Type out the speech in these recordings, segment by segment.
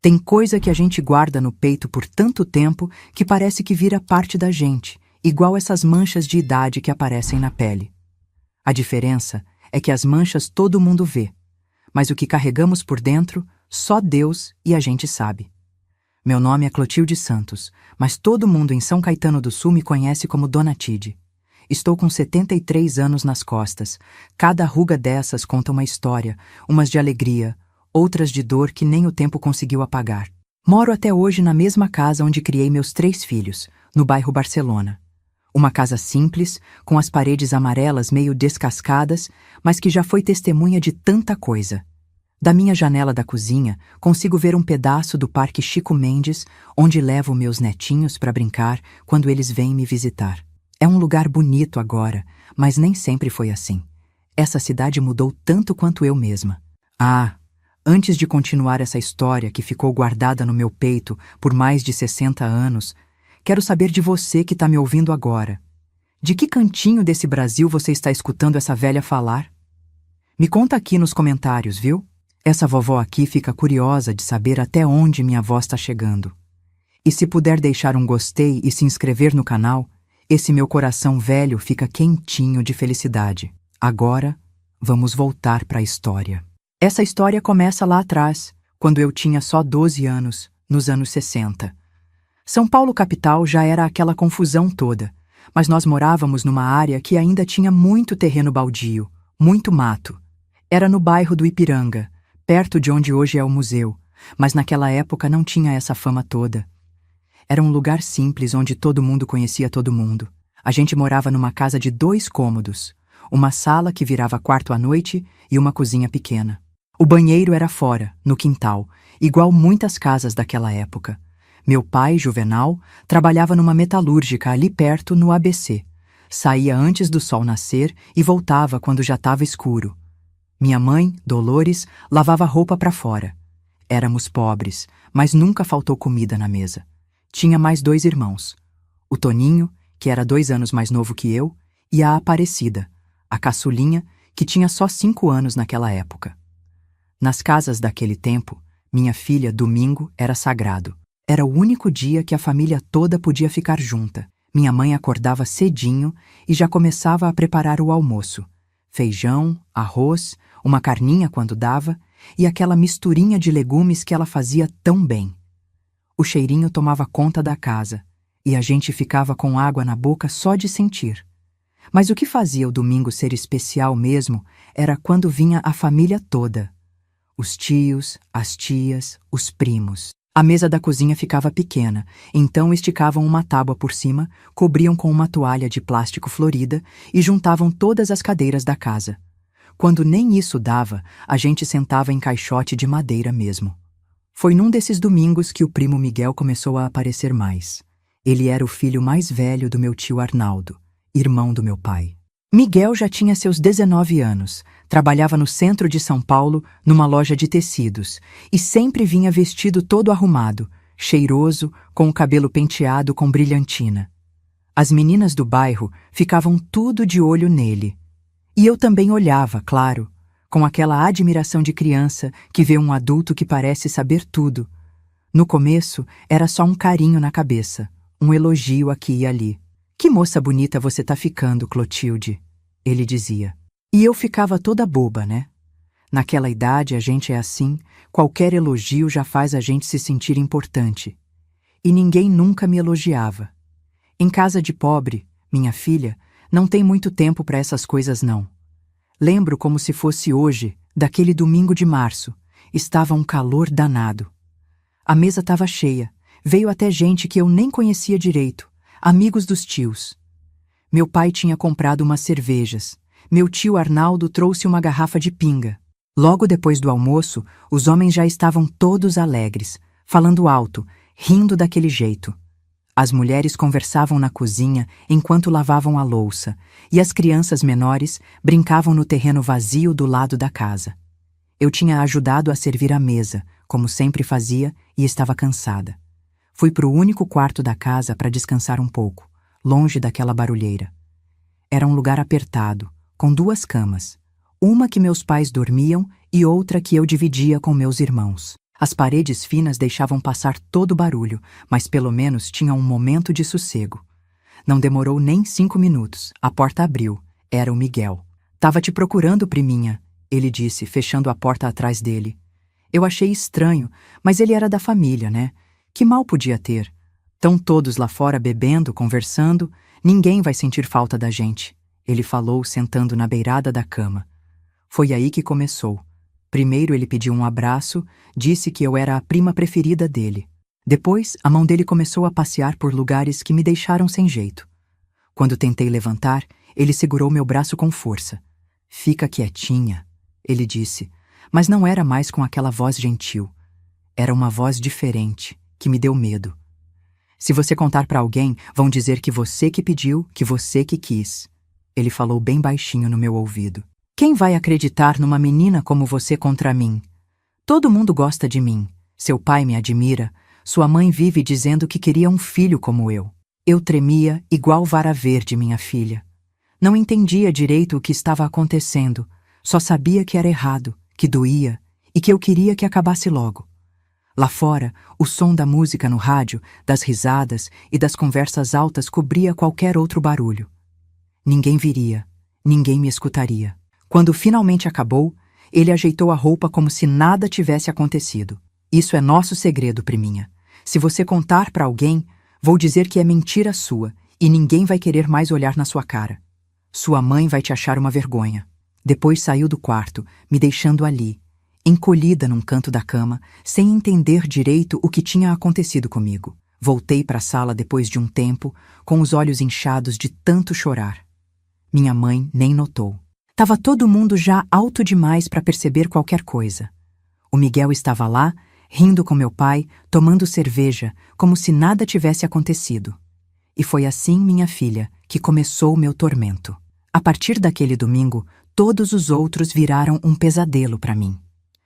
Tem coisa que a gente guarda no peito por tanto tempo que parece que vira parte da gente, igual essas manchas de idade que aparecem na pele. A diferença é que as manchas todo mundo vê, mas o que carregamos por dentro, só Deus e a gente sabe. Meu nome é Clotilde Santos, mas todo mundo em São Caetano do Sul me conhece como Dona Tide. Estou com 73 anos nas costas. Cada ruga dessas conta uma história, umas de alegria, outras de dor que nem o tempo conseguiu apagar. Moro até hoje na mesma casa onde criei meus 3 filhos, no bairro Barcelona. Uma casa simples, com as paredes amarelas meio descascadas, mas que já foi testemunha de tanta coisa. Da minha janela da cozinha, consigo ver um pedaço do Parque Chico Mendes, onde levo meus netinhos para brincar quando eles vêm me visitar. É um lugar bonito agora, mas nem sempre foi assim. Essa cidade mudou tanto quanto eu mesma. Antes de continuar essa história que ficou guardada no meu peito por mais de 60 anos, quero saber de você que está me ouvindo agora. De que cantinho desse Brasil você está escutando essa velha falar? Me conta aqui nos comentários, viu? Essa vovó aqui fica curiosa de saber até onde minha voz está chegando. E se puder deixar um gostei e se inscrever no canal, esse meu coração velho fica quentinho de felicidade. Agora, vamos voltar para a história. Essa história começa lá atrás, quando eu tinha só 12 anos, nos anos 60. São Paulo capital já era aquela confusão toda, mas nós morávamos numa área que ainda tinha muito terreno baldio, muito mato. Era no bairro do Ipiranga, perto de onde hoje é o museu, mas naquela época não tinha essa fama toda. Era um lugar simples onde todo mundo conhecia todo mundo. A gente morava numa casa de 2 cômodos, uma sala que virava quarto à noite e uma cozinha pequena. O banheiro era fora, no quintal, igual muitas casas daquela época. Meu pai, Juvenal, trabalhava numa metalúrgica ali perto, no ABC. Saía antes do sol nascer e voltava quando já estava escuro. Minha mãe, Dolores, lavava roupa para fora. Éramos pobres, mas nunca faltou comida na mesa. Tinha mais 2 irmãos. O Toninho, que era 2 anos mais novo que eu, e a Aparecida, a caçulinha, que tinha só 5 anos naquela época. Nas casas daquele tempo, minha filha, domingo, era sagrado. Era o único dia que a família toda podia ficar junta. Minha mãe acordava cedinho e já começava a preparar o almoço. Feijão, arroz, uma carninha quando dava, e aquela misturinha de legumes que ela fazia tão bem. O cheirinho tomava conta da casa, e a gente ficava com água na boca só de sentir. Mas o que fazia o domingo ser especial mesmo era quando vinha a família toda. Os tios, as tias, os primos. A mesa da cozinha ficava pequena, então esticavam uma tábua por cima, cobriam com uma toalha de plástico florida e juntavam todas as cadeiras da casa. Quando nem isso dava, a gente sentava em caixote de madeira mesmo. Foi num desses domingos que o primo Miguel começou a aparecer mais. Ele era o filho mais velho do meu tio Arnaldo, irmão do meu pai. Miguel já tinha seus 19 anos, trabalhava no centro de São Paulo, numa loja de tecidos, e sempre vinha vestido todo arrumado, cheiroso, com o cabelo penteado com brilhantina. As meninas do bairro ficavam tudo de olho nele. E eu também olhava, claro, com aquela admiração de criança que vê um adulto que parece saber tudo. No começo, era só um carinho na cabeça, um elogio aqui e ali. "Que moça bonita você tá ficando, Clotilde", ele dizia. E eu ficava toda boba, né? Naquela idade a gente é assim, qualquer elogio já faz a gente se sentir importante. E ninguém nunca me elogiava. Em casa de pobre, minha filha, não tem muito tempo para essas coisas não. Lembro como se fosse hoje, daquele domingo de março. Estava um calor danado. A mesa estava cheia. Veio até gente que eu nem conhecia direito, amigos dos tios. Meu pai tinha comprado umas cervejas. Meu tio Arnaldo trouxe uma garrafa de pinga. Logo depois do almoço, os homens já estavam todos alegres, falando alto, rindo daquele jeito. As mulheres conversavam na cozinha enquanto lavavam a louça, e as crianças menores brincavam no terreno vazio do lado da casa. Eu tinha ajudado a servir a mesa, como sempre fazia, e estava cansada. Fui para o único quarto da casa para descansar um pouco, longe daquela barulheira. Era um lugar apertado, com 2 camas, uma que meus pais dormiam e outra que eu dividia com meus irmãos. As paredes finas deixavam passar todo o barulho, mas pelo menos tinha um momento de sossego. Não demorou nem 5 minutos. A porta abriu. Era o Miguel. "Tava te procurando, priminha", ele disse, fechando a porta atrás dele. Eu achei estranho, mas ele era da família, né? Que mal podia ter? Tão todos lá fora bebendo, conversando, ninguém vai sentir falta da gente, ele falou, sentando na beirada da cama. Foi aí que começou. Primeiro ele pediu um abraço, disse que eu era a prima preferida dele. Depois, a mão dele começou a passear por lugares que me deixaram sem jeito. Quando tentei levantar, ele segurou meu braço com força. "Fica quietinha", ele disse, mas não era mais com aquela voz gentil. Era uma voz diferente, que me deu medo. "Se você contar para alguém, vão dizer que você que pediu, que você que quis", ele falou bem baixinho no meu ouvido. "Quem vai acreditar numa menina como você contra mim? Todo mundo gosta de mim. Seu pai me admira. Sua mãe vive dizendo que queria um filho como eu." Eu tremia igual vara verde, minha filha. Não entendia direito o que estava acontecendo. Só sabia que era errado, que doía e que eu queria que acabasse logo. Lá fora, o som da música no rádio, das risadas e das conversas altas cobria qualquer outro barulho. Ninguém viria, ninguém me escutaria. Quando finalmente acabou, ele ajeitou a roupa como se nada tivesse acontecido. "Isso é nosso segredo, priminha. Se você contar para alguém, vou dizer que é mentira sua e ninguém vai querer mais olhar na sua cara. Sua mãe vai te achar uma vergonha." Depois saiu do quarto, me deixando ali, encolhida num canto da cama, sem entender direito o que tinha acontecido comigo. Voltei para a sala depois de um tempo, com os olhos inchados de tanto chorar. Minha mãe nem notou. Tava todo mundo já alto demais para perceber qualquer coisa. O Miguel estava lá, rindo com meu pai, tomando cerveja, como se nada tivesse acontecido. E foi assim, minha filha, que começou o meu tormento. A partir daquele domingo, todos os outros viraram um pesadelo para mim.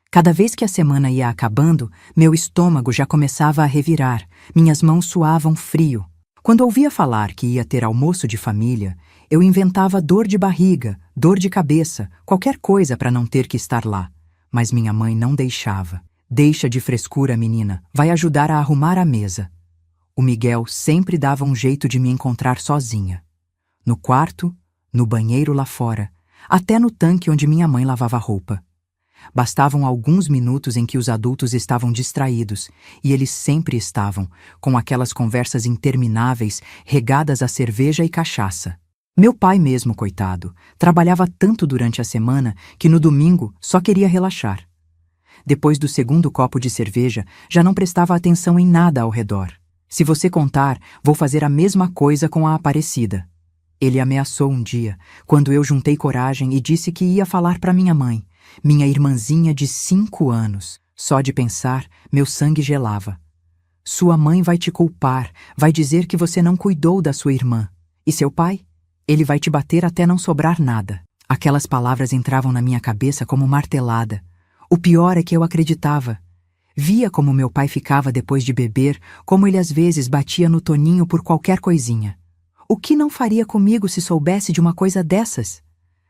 Cada vez que a semana ia acabando, meu estômago já começava a revirar, minhas mãos suavam frio. Quando ouvia falar que ia ter almoço de família, eu inventava dor de barriga, dor de cabeça, qualquer coisa para não ter que estar lá. Mas minha mãe não deixava. "Deixa de frescura, menina, vai ajudar a arrumar a mesa." O Miguel sempre dava um jeito de me encontrar sozinha. No quarto, no banheiro lá fora, até no tanque onde minha mãe lavava roupa. Bastavam alguns minutos em que os adultos estavam distraídos, e eles sempre estavam, com aquelas conversas intermináveis, regadas a cerveja e cachaça. Meu pai mesmo, coitado, trabalhava tanto durante a semana que no domingo só queria relaxar. Depois do segundo copo de cerveja, já não prestava atenção em nada ao redor. "Se você contar, vou fazer a mesma coisa com a Aparecida." Ele ameaçou um dia, quando eu juntei coragem e disse que ia falar para minha mãe, minha irmãzinha de 5 anos. Só de pensar, meu sangue gelava. "Sua mãe vai te culpar, vai dizer que você não cuidou da sua irmã. E seu pai? Ele vai te bater até não sobrar nada." Aquelas palavras entravam na minha cabeça como martelada. O pior é que eu acreditava. Via como meu pai ficava depois de beber, como ele às vezes batia no Toninho por qualquer coisinha. O que não faria comigo se soubesse de uma coisa dessas?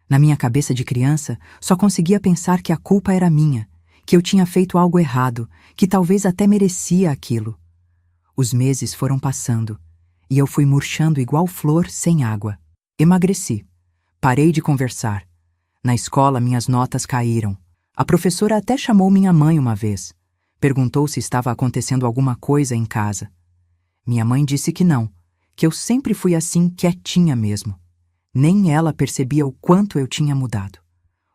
Na minha cabeça de criança, só conseguia pensar que a culpa era minha, que eu tinha feito algo errado, que talvez até merecia aquilo. Os meses foram passando, e eu fui murchando igual flor sem água. Emagreci. Parei de conversar. Na escola, minhas notas caíram. A professora até chamou minha mãe uma vez. Perguntou se estava acontecendo alguma coisa em casa. Minha mãe disse que não, que eu sempre fui assim, quietinha mesmo. Nem ela percebia o quanto eu tinha mudado.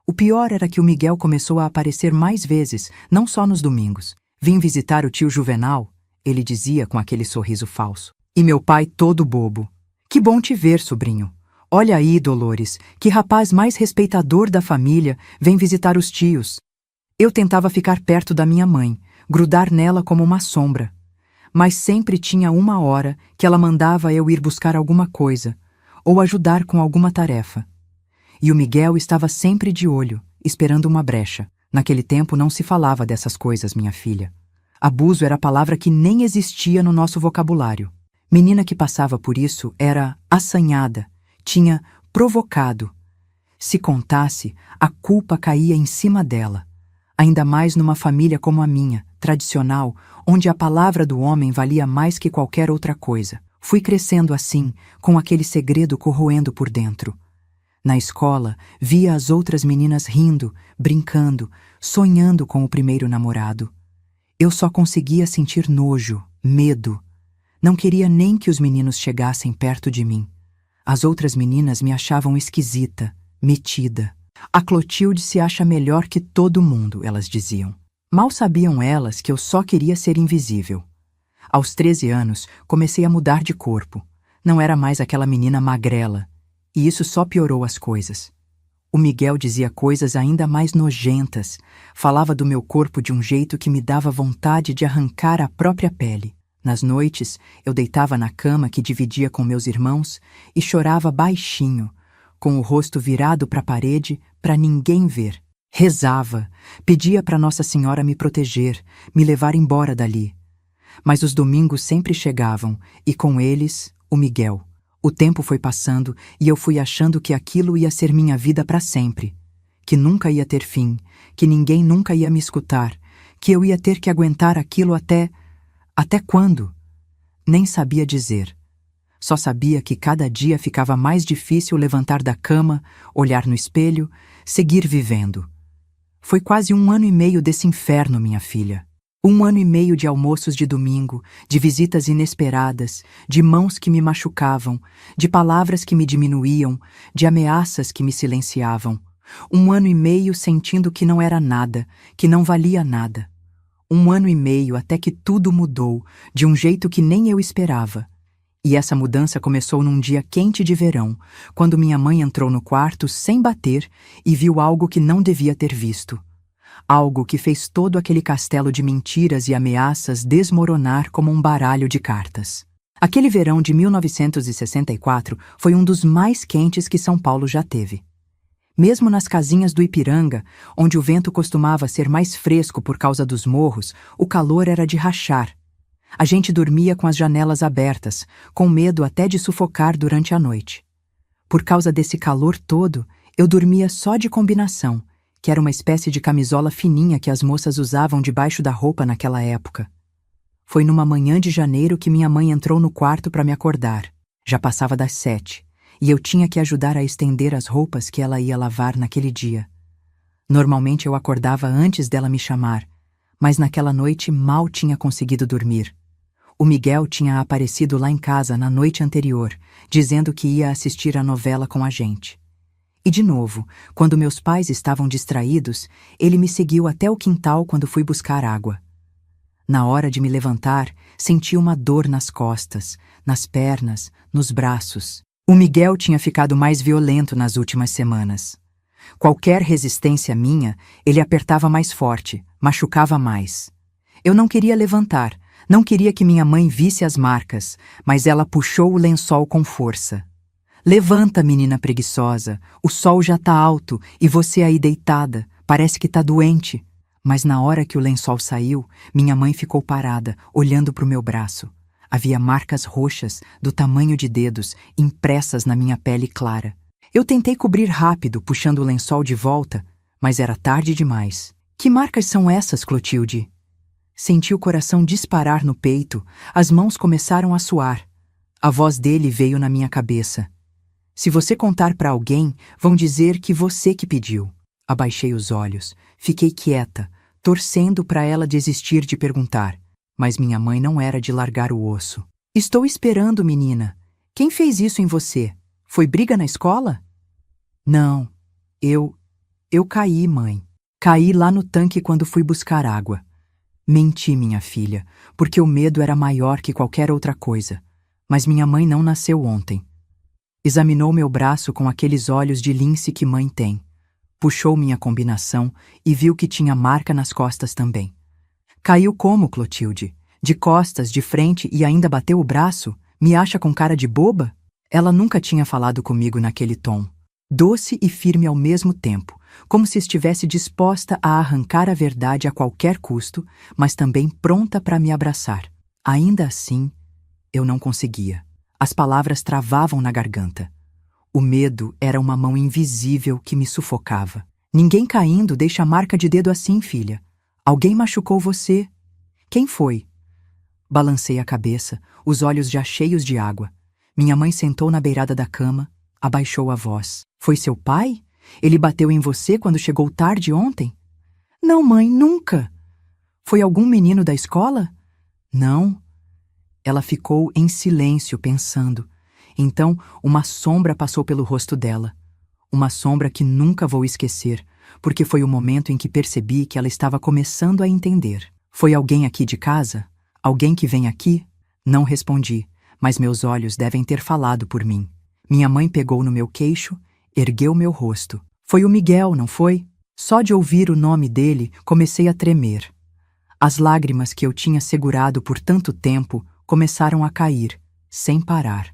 O pior era que o Miguel começou a aparecer mais vezes, não só nos domingos. "Vim visitar o tio Juvenal", ele dizia com aquele sorriso falso. E meu pai todo bobo. "Que bom te ver, sobrinho. Olha aí, Dolores, que rapaz mais respeitador da família, vem visitar os tios." Eu tentava ficar perto da minha mãe, grudar nela como uma sombra. Mas sempre tinha uma hora que ela mandava eu ir buscar alguma coisa, ou ajudar com alguma tarefa. E o Miguel estava sempre de olho, esperando uma brecha. Naquele tempo não se falava dessas coisas, minha filha. Abuso era a palavra que nem existia no nosso vocabulário. Menina que passava por isso era assanhada, tinha provocado. Se contasse, a culpa caía em cima dela. Ainda mais numa família como a minha, tradicional, onde a palavra do homem valia mais que qualquer outra coisa. Fui crescendo assim, com aquele segredo corroendo por dentro. Na escola, via as outras meninas rindo, brincando, sonhando com o primeiro namorado. Eu só conseguia sentir nojo, medo. Não queria nem que os meninos chegassem perto de mim. As outras meninas me achavam esquisita, metida. A Clotilde se acha melhor que todo mundo, elas diziam. Mal sabiam elas que eu só queria ser invisível. Aos 13 anos, comecei a mudar de corpo. Não era mais aquela menina magrela. E isso só piorou as coisas. O Miguel dizia coisas ainda mais nojentas. Falava do meu corpo de um jeito que me dava vontade de arrancar a própria pele. Nas noites, eu deitava na cama que dividia com meus irmãos e chorava baixinho, com o rosto virado para a parede para ninguém ver. Rezava, pedia para Nossa Senhora me proteger, me levar embora dali. Mas os domingos sempre chegavam, e com eles, o Miguel. O tempo foi passando e eu fui achando que aquilo ia ser minha vida para sempre. Que nunca ia ter fim, que ninguém nunca ia me escutar, que eu ia ter que aguentar aquilo até... Até quando? Nem sabia dizer. Só sabia que cada dia ficava mais difícil levantar da cama, olhar no espelho, seguir vivendo. Foi quase 1 ano e meio desse inferno, minha filha. 1 ano e meio de almoços de domingo, de visitas inesperadas, de mãos que me machucavam, de palavras que me diminuíam, de ameaças que me silenciavam. 1 ano e meio sentindo que não era nada, que não valia nada. 1 ano e meio até que tudo mudou, de um jeito que nem eu esperava. E essa mudança começou num dia quente de verão, quando minha mãe entrou no quarto sem bater e viu algo que não devia ter visto. Algo que fez todo aquele castelo de mentiras e ameaças desmoronar como um baralho de cartas. Aquele verão de 1964 foi um dos mais quentes que São Paulo já teve. Mesmo nas casinhas do Ipiranga, onde o vento costumava ser mais fresco por causa dos morros, o calor era de rachar. A gente dormia com as janelas abertas, com medo até de sufocar durante a noite. Por causa desse calor todo, eu dormia só de combinação, que era uma espécie de camisola fininha que as moças usavam debaixo da roupa naquela época. Foi numa manhã de janeiro que minha mãe entrou no quarto para me acordar. Já passava das 7. E eu tinha que ajudar a estender as roupas que ela ia lavar naquele dia. Normalmente eu acordava antes dela me chamar, mas naquela noite mal tinha conseguido dormir. O Miguel tinha aparecido lá em casa na noite anterior, dizendo que ia assistir a novela com a gente. E de novo, quando meus pais estavam distraídos, ele me seguiu até o quintal quando fui buscar água. Na hora de me levantar, senti uma dor nas costas, nas pernas, nos braços. O Miguel tinha ficado mais violento nas últimas semanas. Qualquer resistência minha, ele apertava mais forte, machucava mais. Eu não queria levantar, não queria que minha mãe visse as marcas, mas ela puxou o lençol com força. Levanta, menina preguiçosa, o sol já tá alto e você aí deitada, parece que tá doente. Mas na hora que o lençol saiu, minha mãe ficou parada, olhando pro meu braço. Havia marcas roxas, do tamanho de dedos, impressas na minha pele clara. Eu tentei cobrir rápido, puxando o lençol de volta, mas era tarde demais. Que marcas são essas, Clotilde? Senti o coração disparar no peito, as mãos começaram a suar. A voz dele veio na minha cabeça. Se você contar para alguém, vão dizer que você que pediu. Abaixei os olhos, fiquei quieta, torcendo para ela desistir de perguntar. Mas minha mãe não era de largar o osso. Estou esperando, menina. Quem fez isso em você? Foi briga na escola? Não. Eu caí, mãe. Caí lá no tanque quando fui buscar água. Menti, minha filha, porque o medo era maior que qualquer outra coisa. Mas minha mãe não nasceu ontem. Examinou meu braço com aqueles olhos de lince que mãe tem. Puxou minha combinação e viu que tinha marca nas costas também. Caiu como, Clotilde? De costas, de frente e ainda bateu o braço? Me acha com cara de boba? Ela nunca tinha falado comigo naquele tom. Doce e firme ao mesmo tempo, como se estivesse disposta a arrancar a verdade a qualquer custo, mas também pronta para me abraçar. Ainda assim, eu não conseguia. As palavras travavam na garganta. O medo era uma mão invisível que me sufocava. Ninguém caindo deixa marca de dedo assim, filha. Alguém machucou você. Quem foi? Balancei a cabeça, os olhos já cheios de água. Minha mãe sentou na beirada da cama, abaixou a voz. Foi seu pai? Ele bateu em você quando chegou tarde ontem? Não, mãe, nunca. Foi algum menino da escola? Não. Ela ficou em silêncio, pensando. Então, uma sombra passou pelo rosto dela. Uma sombra que nunca vou esquecer, porque foi o momento em que percebi que ela estava começando a entender. Foi alguém aqui de casa? Alguém que vem aqui? Não respondi, mas meus olhos devem ter falado por mim. Minha mãe pegou no meu queixo, ergueu meu rosto. Foi o Miguel, não foi? Só de ouvir o nome dele, comecei a tremer. As lágrimas que eu tinha segurado por tanto tempo começaram a cair, sem parar.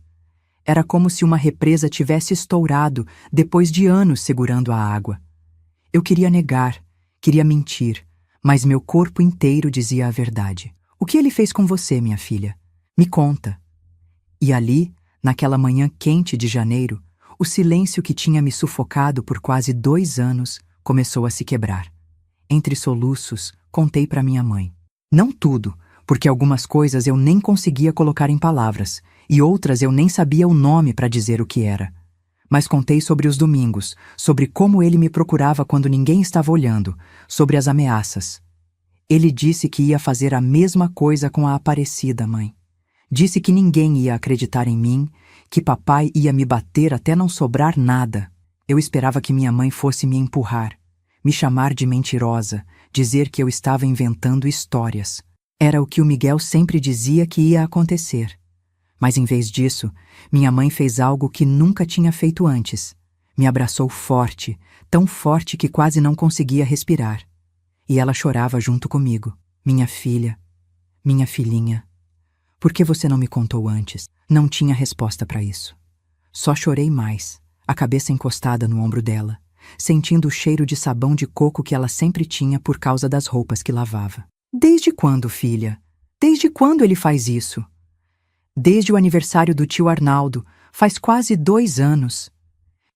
Era como se uma represa tivesse estourado depois de anos segurando a água. Eu queria negar, queria mentir, mas meu corpo inteiro dizia a verdade. O que ele fez com você, minha filha? Me conta. E ali, naquela manhã quente de janeiro, o silêncio que tinha me sufocado por quase 2 anos começou a se quebrar. Entre soluços, contei para minha mãe. Não tudo, porque algumas coisas eu nem conseguia colocar em palavras, e outras eu nem sabia o nome para dizer o que era. Mas contei sobre os domingos, sobre como ele me procurava quando ninguém estava olhando, sobre as ameaças. Ele disse que ia fazer a mesma coisa com a Aparecida, mãe. Disse que ninguém ia acreditar em mim, que papai ia me bater até não sobrar nada. Eu esperava que minha mãe fosse me empurrar, me chamar de mentirosa, dizer que eu estava inventando histórias. Era o que o Miguel sempre dizia que ia acontecer. Mas em vez disso, minha mãe fez algo que nunca tinha feito antes. Me abraçou forte, tão forte que quase não conseguia respirar. E ela chorava junto comigo. Minha filha, minha filhinha. Por que você não me contou antes? Não tinha resposta para isso. Só chorei mais, a cabeça encostada no ombro dela, sentindo o cheiro de sabão de coco que ela sempre tinha por causa das roupas que lavava. Desde quando, filha? Desde quando ele faz isso? Desde o aniversário do tio Arnaldo, faz quase 2 anos.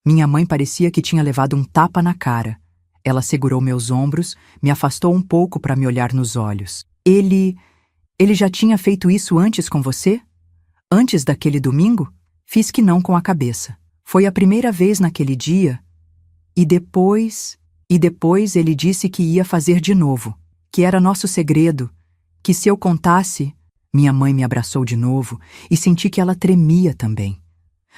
Minha mãe parecia que tinha levado um tapa na cara. Ela segurou meus ombros, me afastou um pouco para me olhar nos olhos. Ele já tinha feito isso antes com você? Antes daquele domingo? Fiz que não com a cabeça. Foi a primeira vez naquele dia. E depois ele disse que ia fazer de novo, que era nosso segredo, que se eu contasse... Minha mãe me abraçou de novo e senti que ela tremia também.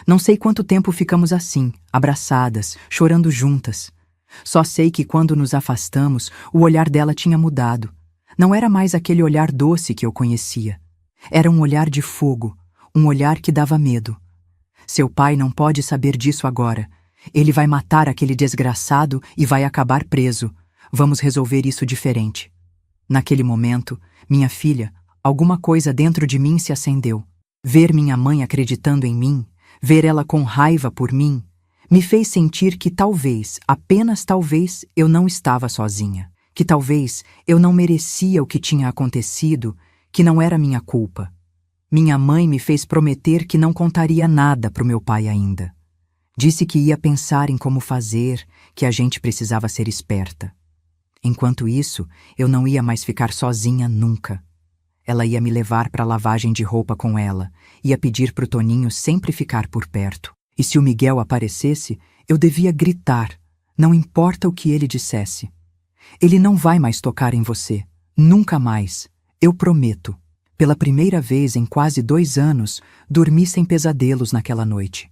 Não sei quanto tempo ficamos assim, abraçadas, chorando juntas. Só sei que quando nos afastamos, o olhar dela tinha mudado. Não era mais aquele olhar doce que eu conhecia. Era um olhar de fogo, um olhar que dava medo. Seu pai não pode saber disso agora. Ele vai matar aquele desgraçado e vai acabar preso. Vamos resolver isso diferente. Naquele momento, minha filha, alguma coisa dentro de mim se acendeu. Ver minha mãe acreditando em mim, ver ela com raiva por mim, me fez sentir que talvez, apenas talvez, eu não estava sozinha. Que talvez eu não merecia o que tinha acontecido, que não era minha culpa. Minha mãe me fez prometer que não contaria nada pro meu pai ainda. Disse que ia pensar em como fazer, que a gente precisava ser esperta. Enquanto isso, eu não ia mais ficar sozinha nunca. Ela ia me levar para a lavagem de roupa com ela, ia pedir pro Toninho sempre ficar por perto. E se o Miguel aparecesse, eu devia gritar, não importa o que ele dissesse. Ele não vai mais tocar em você, nunca mais, eu prometo. Pela primeira vez em quase 2 anos, dormi sem pesadelos naquela noite.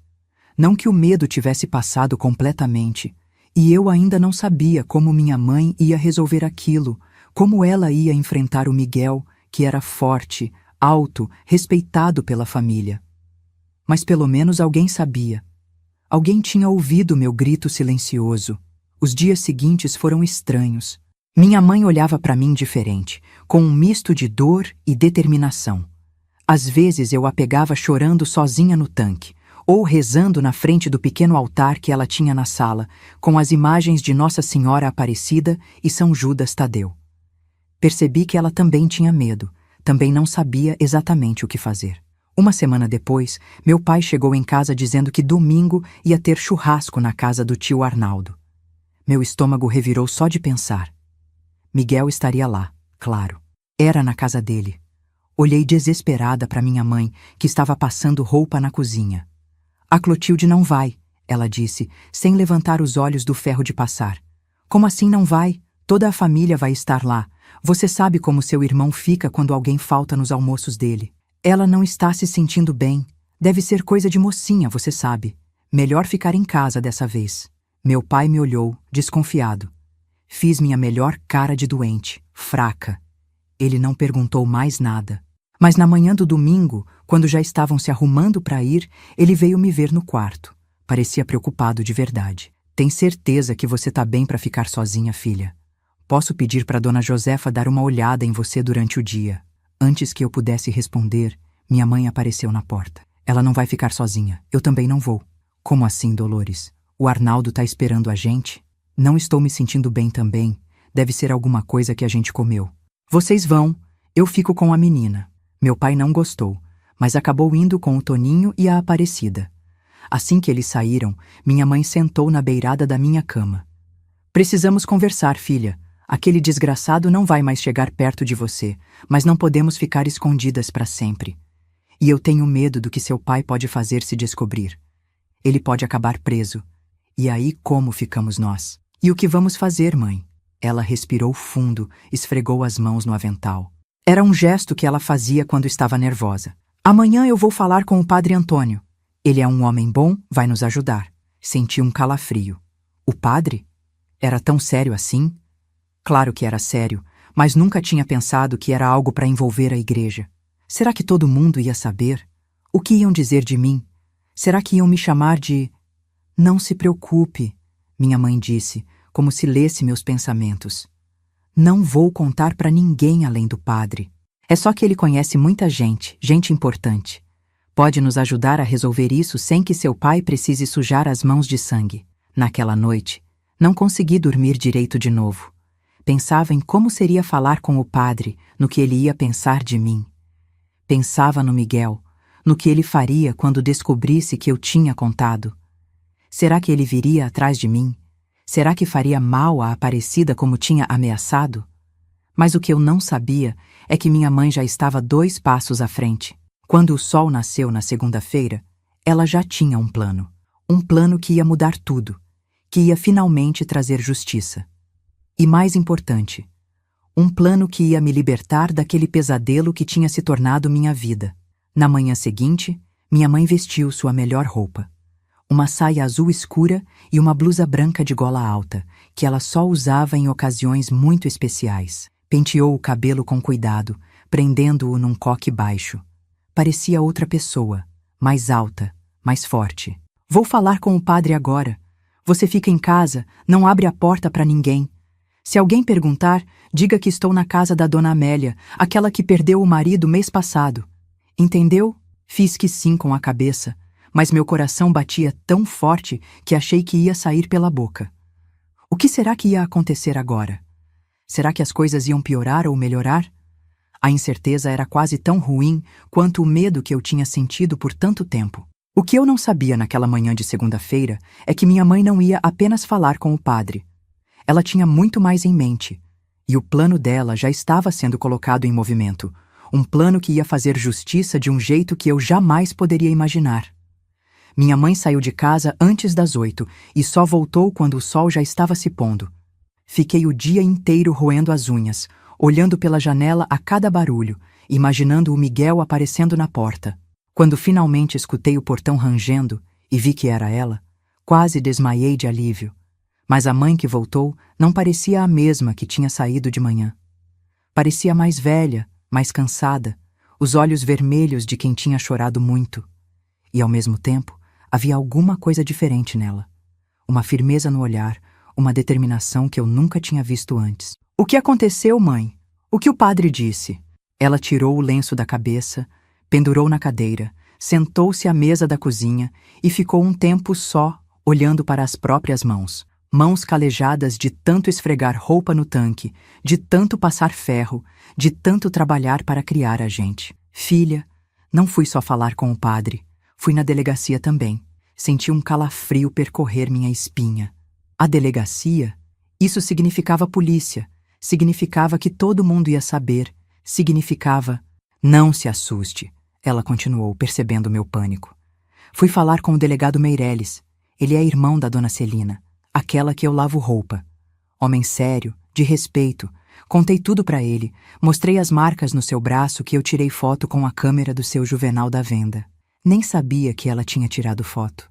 Não que o medo tivesse passado completamente, e eu ainda não sabia como minha mãe ia resolver aquilo, como ela ia enfrentar o Miguel, que era forte, alto, respeitado pela família. Mas pelo menos alguém sabia. Alguém tinha ouvido meu grito silencioso. Os dias seguintes foram estranhos. Minha mãe olhava para mim diferente, com um misto de dor e determinação. Às vezes eu a pegava chorando sozinha no tanque, ou rezando na frente do pequeno altar que ela tinha na sala, com as imagens de Nossa Senhora Aparecida e São Judas Tadeu. Percebi que ela também tinha medo, também não sabia exatamente o que fazer. Uma semana depois, meu pai chegou em casa dizendo que domingo ia ter churrasco na casa do tio Arnaldo. Meu estômago revirou só de pensar. Miguel estaria lá, claro. Era na casa dele. Olhei desesperada para minha mãe, que estava passando roupa na cozinha. A Clotilde não vai, ela disse, sem levantar os olhos do ferro de passar. Como assim não vai? Toda a família vai estar lá. Você sabe como seu irmão fica quando alguém falta nos almoços dele. Ela não está se sentindo bem. Deve ser coisa de mocinha, você sabe. Melhor ficar em casa dessa vez. Meu pai me olhou, desconfiado. Fiz minha melhor cara de doente, fraca. Ele não perguntou mais nada. Mas na manhã do domingo, quando já estavam se arrumando para ir, ele veio me ver no quarto. Parecia preocupado de verdade. Tem certeza que você tá bem para ficar sozinha, filha? Posso pedir para Dona Josefa dar uma olhada em você durante o dia? Antes que eu pudesse responder, minha mãe apareceu na porta. Ela não vai ficar sozinha. Eu também não vou. Como assim, Dolores? O Arnaldo tá esperando a gente? Não estou me sentindo bem também. Deve ser alguma coisa que a gente comeu. Vocês vão. Eu fico com a menina. Meu pai não gostou, mas acabou indo com o Toninho e a Aparecida. Assim que eles saíram, minha mãe sentou na beirada da minha cama. Precisamos conversar, filha. Aquele desgraçado não vai mais chegar perto de você, mas não podemos ficar escondidas para sempre. E eu tenho medo do que seu pai pode fazer se descobrir. Ele pode acabar preso. E aí como ficamos nós? E o que vamos fazer, mãe? Ela respirou fundo, esfregou as mãos no avental. Era um gesto que ela fazia quando estava nervosa. Amanhã eu vou falar com o padre Antônio. Ele é um homem bom, vai nos ajudar. Senti um calafrio. O padre? Era tão sério assim? Claro que era sério, mas nunca tinha pensado que era algo para envolver a igreja. Será que todo mundo ia saber? O que iam dizer de mim? Será que iam me chamar de... Não se preocupe, minha mãe disse, como se lesse meus pensamentos. Não vou contar para ninguém além do padre. É só que ele conhece muita gente, gente importante. Pode nos ajudar a resolver isso sem que seu pai precise sujar as mãos de sangue. Naquela noite, não consegui dormir direito de novo. Pensava em como seria falar com o padre, no que ele ia pensar de mim. Pensava no Miguel, no que ele faria quando descobrisse que eu tinha contado. Será que ele viria atrás de mim? Será que faria mal à Aparecida como tinha ameaçado? Mas o que eu não sabia é que minha mãe já estava 2 passos à frente. Quando o sol nasceu na segunda-feira, ela já tinha um plano. Um plano que ia mudar tudo, que ia finalmente trazer justiça. E mais importante, um plano que ia me libertar daquele pesadelo que tinha se tornado minha vida. Na manhã seguinte, minha mãe vestiu sua melhor roupa. Uma saia azul escura e uma blusa branca de gola alta, que ela só usava em ocasiões muito especiais. Penteou o cabelo com cuidado, prendendo-o num coque baixo. Parecia outra pessoa, mais alta, mais forte. Vou falar com o padre agora. Você fica em casa, não abre a porta para ninguém. Se alguém perguntar, diga que estou na casa da dona Amélia, aquela que perdeu o marido mês passado. Entendeu? Fiz que sim com a cabeça, mas meu coração batia tão forte que achei que ia sair pela boca. O que será que ia acontecer agora? Será que as coisas iam piorar ou melhorar? A incerteza era quase tão ruim quanto o medo que eu tinha sentido por tanto tempo. O que eu não sabia naquela manhã de segunda-feira é que minha mãe não ia apenas falar com o padre. Ela tinha muito mais em mente, e o plano dela já estava sendo colocado em movimento, um plano que ia fazer justiça de um jeito que eu jamais poderia imaginar. Minha mãe saiu de casa antes das 8 e só voltou quando o sol já estava se pondo. Fiquei o dia inteiro roendo as unhas, olhando pela janela a cada barulho, imaginando o Miguel aparecendo na porta. Quando finalmente escutei o portão rangendo e vi que era ela, quase desmaiei de alívio. Mas a mãe que voltou não parecia a mesma que tinha saído de manhã. Parecia mais velha, mais cansada, os olhos vermelhos de quem tinha chorado muito. E, ao mesmo tempo, havia alguma coisa diferente nela. Uma firmeza no olhar, uma determinação que eu nunca tinha visto antes. O que aconteceu, mãe? O que o padre disse? Ela tirou o lenço da cabeça, pendurou na cadeira, sentou-se à mesa da cozinha e ficou um tempo só, olhando para as próprias mãos. Mãos calejadas de tanto esfregar roupa no tanque, de tanto passar ferro, de tanto trabalhar para criar a gente. Filha, não fui só falar com o padre, fui na delegacia também. Senti um calafrio percorrer minha espinha. A delegacia? Isso significava polícia, significava que todo mundo ia saber, significava: "Não se assuste", ela continuou, percebendo meu pânico. Fui falar com o delegado Meireles. Ele é irmão da dona Celina, aquela que eu lavo roupa. Homem sério, de respeito. Contei tudo para ele, mostrei as marcas no seu braço que eu tirei foto com a câmera do seu Juvenal da Venda. Nem sabia que ela tinha tirado foto.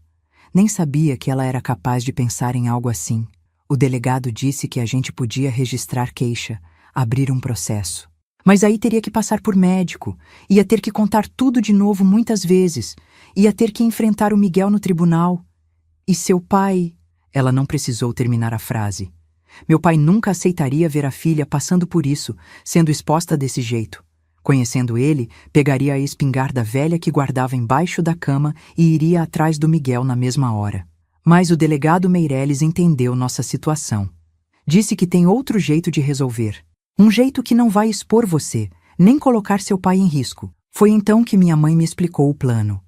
Nem sabia que ela era capaz de pensar em algo assim. O delegado disse que a gente podia registrar queixa, abrir um processo. Mas aí teria que passar por médico, ia ter que contar tudo de novo muitas vezes, ia ter que enfrentar o Miguel no tribunal. E seu pai... Ela não precisou terminar a frase. Meu pai nunca aceitaria ver a filha passando por isso, sendo exposta desse jeito. Conhecendo ele, pegaria a espingarda velha que guardava embaixo da cama e iria atrás do Miguel na mesma hora. Mas o delegado Meireles entendeu nossa situação. Disse que tem outro jeito de resolver. Um jeito que não vai expor você, nem colocar seu pai em risco. Foi então que minha mãe me explicou o plano.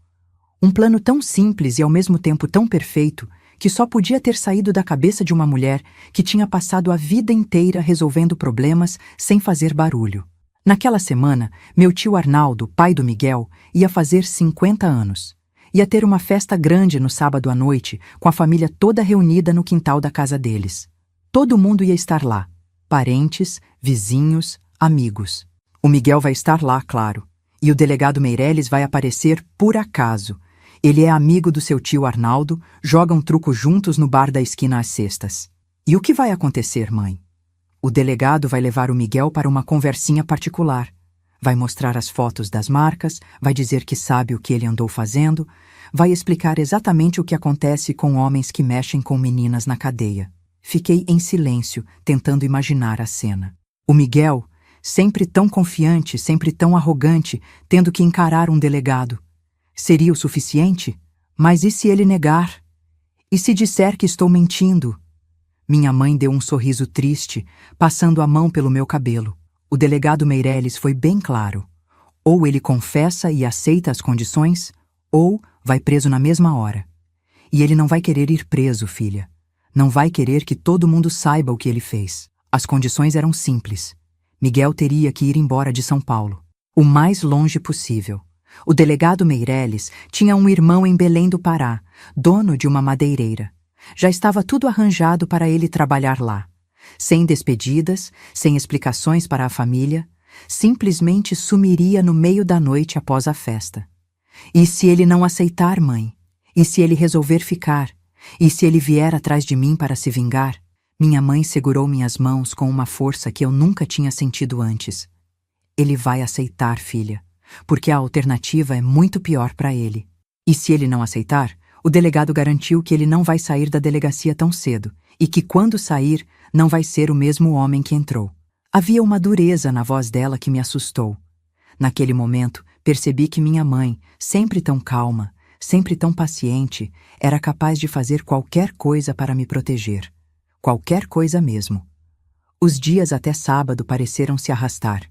Um plano tão simples e ao mesmo tempo tão perfeito que só podia ter saído da cabeça de uma mulher que tinha passado a vida inteira resolvendo problemas sem fazer barulho. Naquela semana, meu tio Arnaldo, pai do Miguel, ia fazer 50 anos. Ia ter uma festa grande no sábado à noite, com a família toda reunida no quintal da casa deles. Todo mundo ia estar lá. Parentes, vizinhos, amigos. O Miguel vai estar lá, claro. E o delegado Meireles vai aparecer por acaso. Ele é amigo do seu tio Arnaldo, jogam truco juntos no bar da esquina às sextas. E o que vai acontecer, mãe? O delegado vai levar o Miguel para uma conversinha particular. Vai mostrar as fotos das marcas, vai dizer que sabe o que ele andou fazendo, vai explicar exatamente o que acontece com homens que mexem com meninas na cadeia. Fiquei em silêncio, tentando imaginar a cena. O Miguel, sempre tão confiante, sempre tão arrogante, tendo que encarar um delegado. Seria o suficiente? Mas e se ele negar? E se disser que estou mentindo? Minha mãe deu um sorriso triste, passando a mão pelo meu cabelo. O delegado Meireles foi bem claro. Ou ele confessa e aceita as condições, ou vai preso na mesma hora. E ele não vai querer ir preso, filha. Não vai querer que todo mundo saiba o que ele fez. As condições eram simples. Miguel teria que ir embora de São Paulo, o mais longe possível. O delegado Meireles tinha um irmão em Belém do Pará, dono de uma madeireira. Já estava tudo arranjado para ele trabalhar lá. Sem despedidas, sem explicações para a família, simplesmente sumiria no meio da noite após a festa. E se ele não aceitar, mãe? E se ele resolver ficar? E se ele vier atrás de mim para se vingar? Minha mãe segurou minhas mãos com uma força que eu nunca tinha sentido antes. Ele vai aceitar, filha, porque a alternativa é muito pior para ele. E se ele não aceitar, o delegado garantiu que ele não vai sair da delegacia tão cedo e que quando sair, não vai ser o mesmo homem que entrou. Havia uma dureza na voz dela que me assustou. Naquele momento, percebi que minha mãe, sempre tão calma, sempre tão paciente, era capaz de fazer qualquer coisa para me proteger. Qualquer coisa mesmo. Os dias até sábado pareceram se arrastar.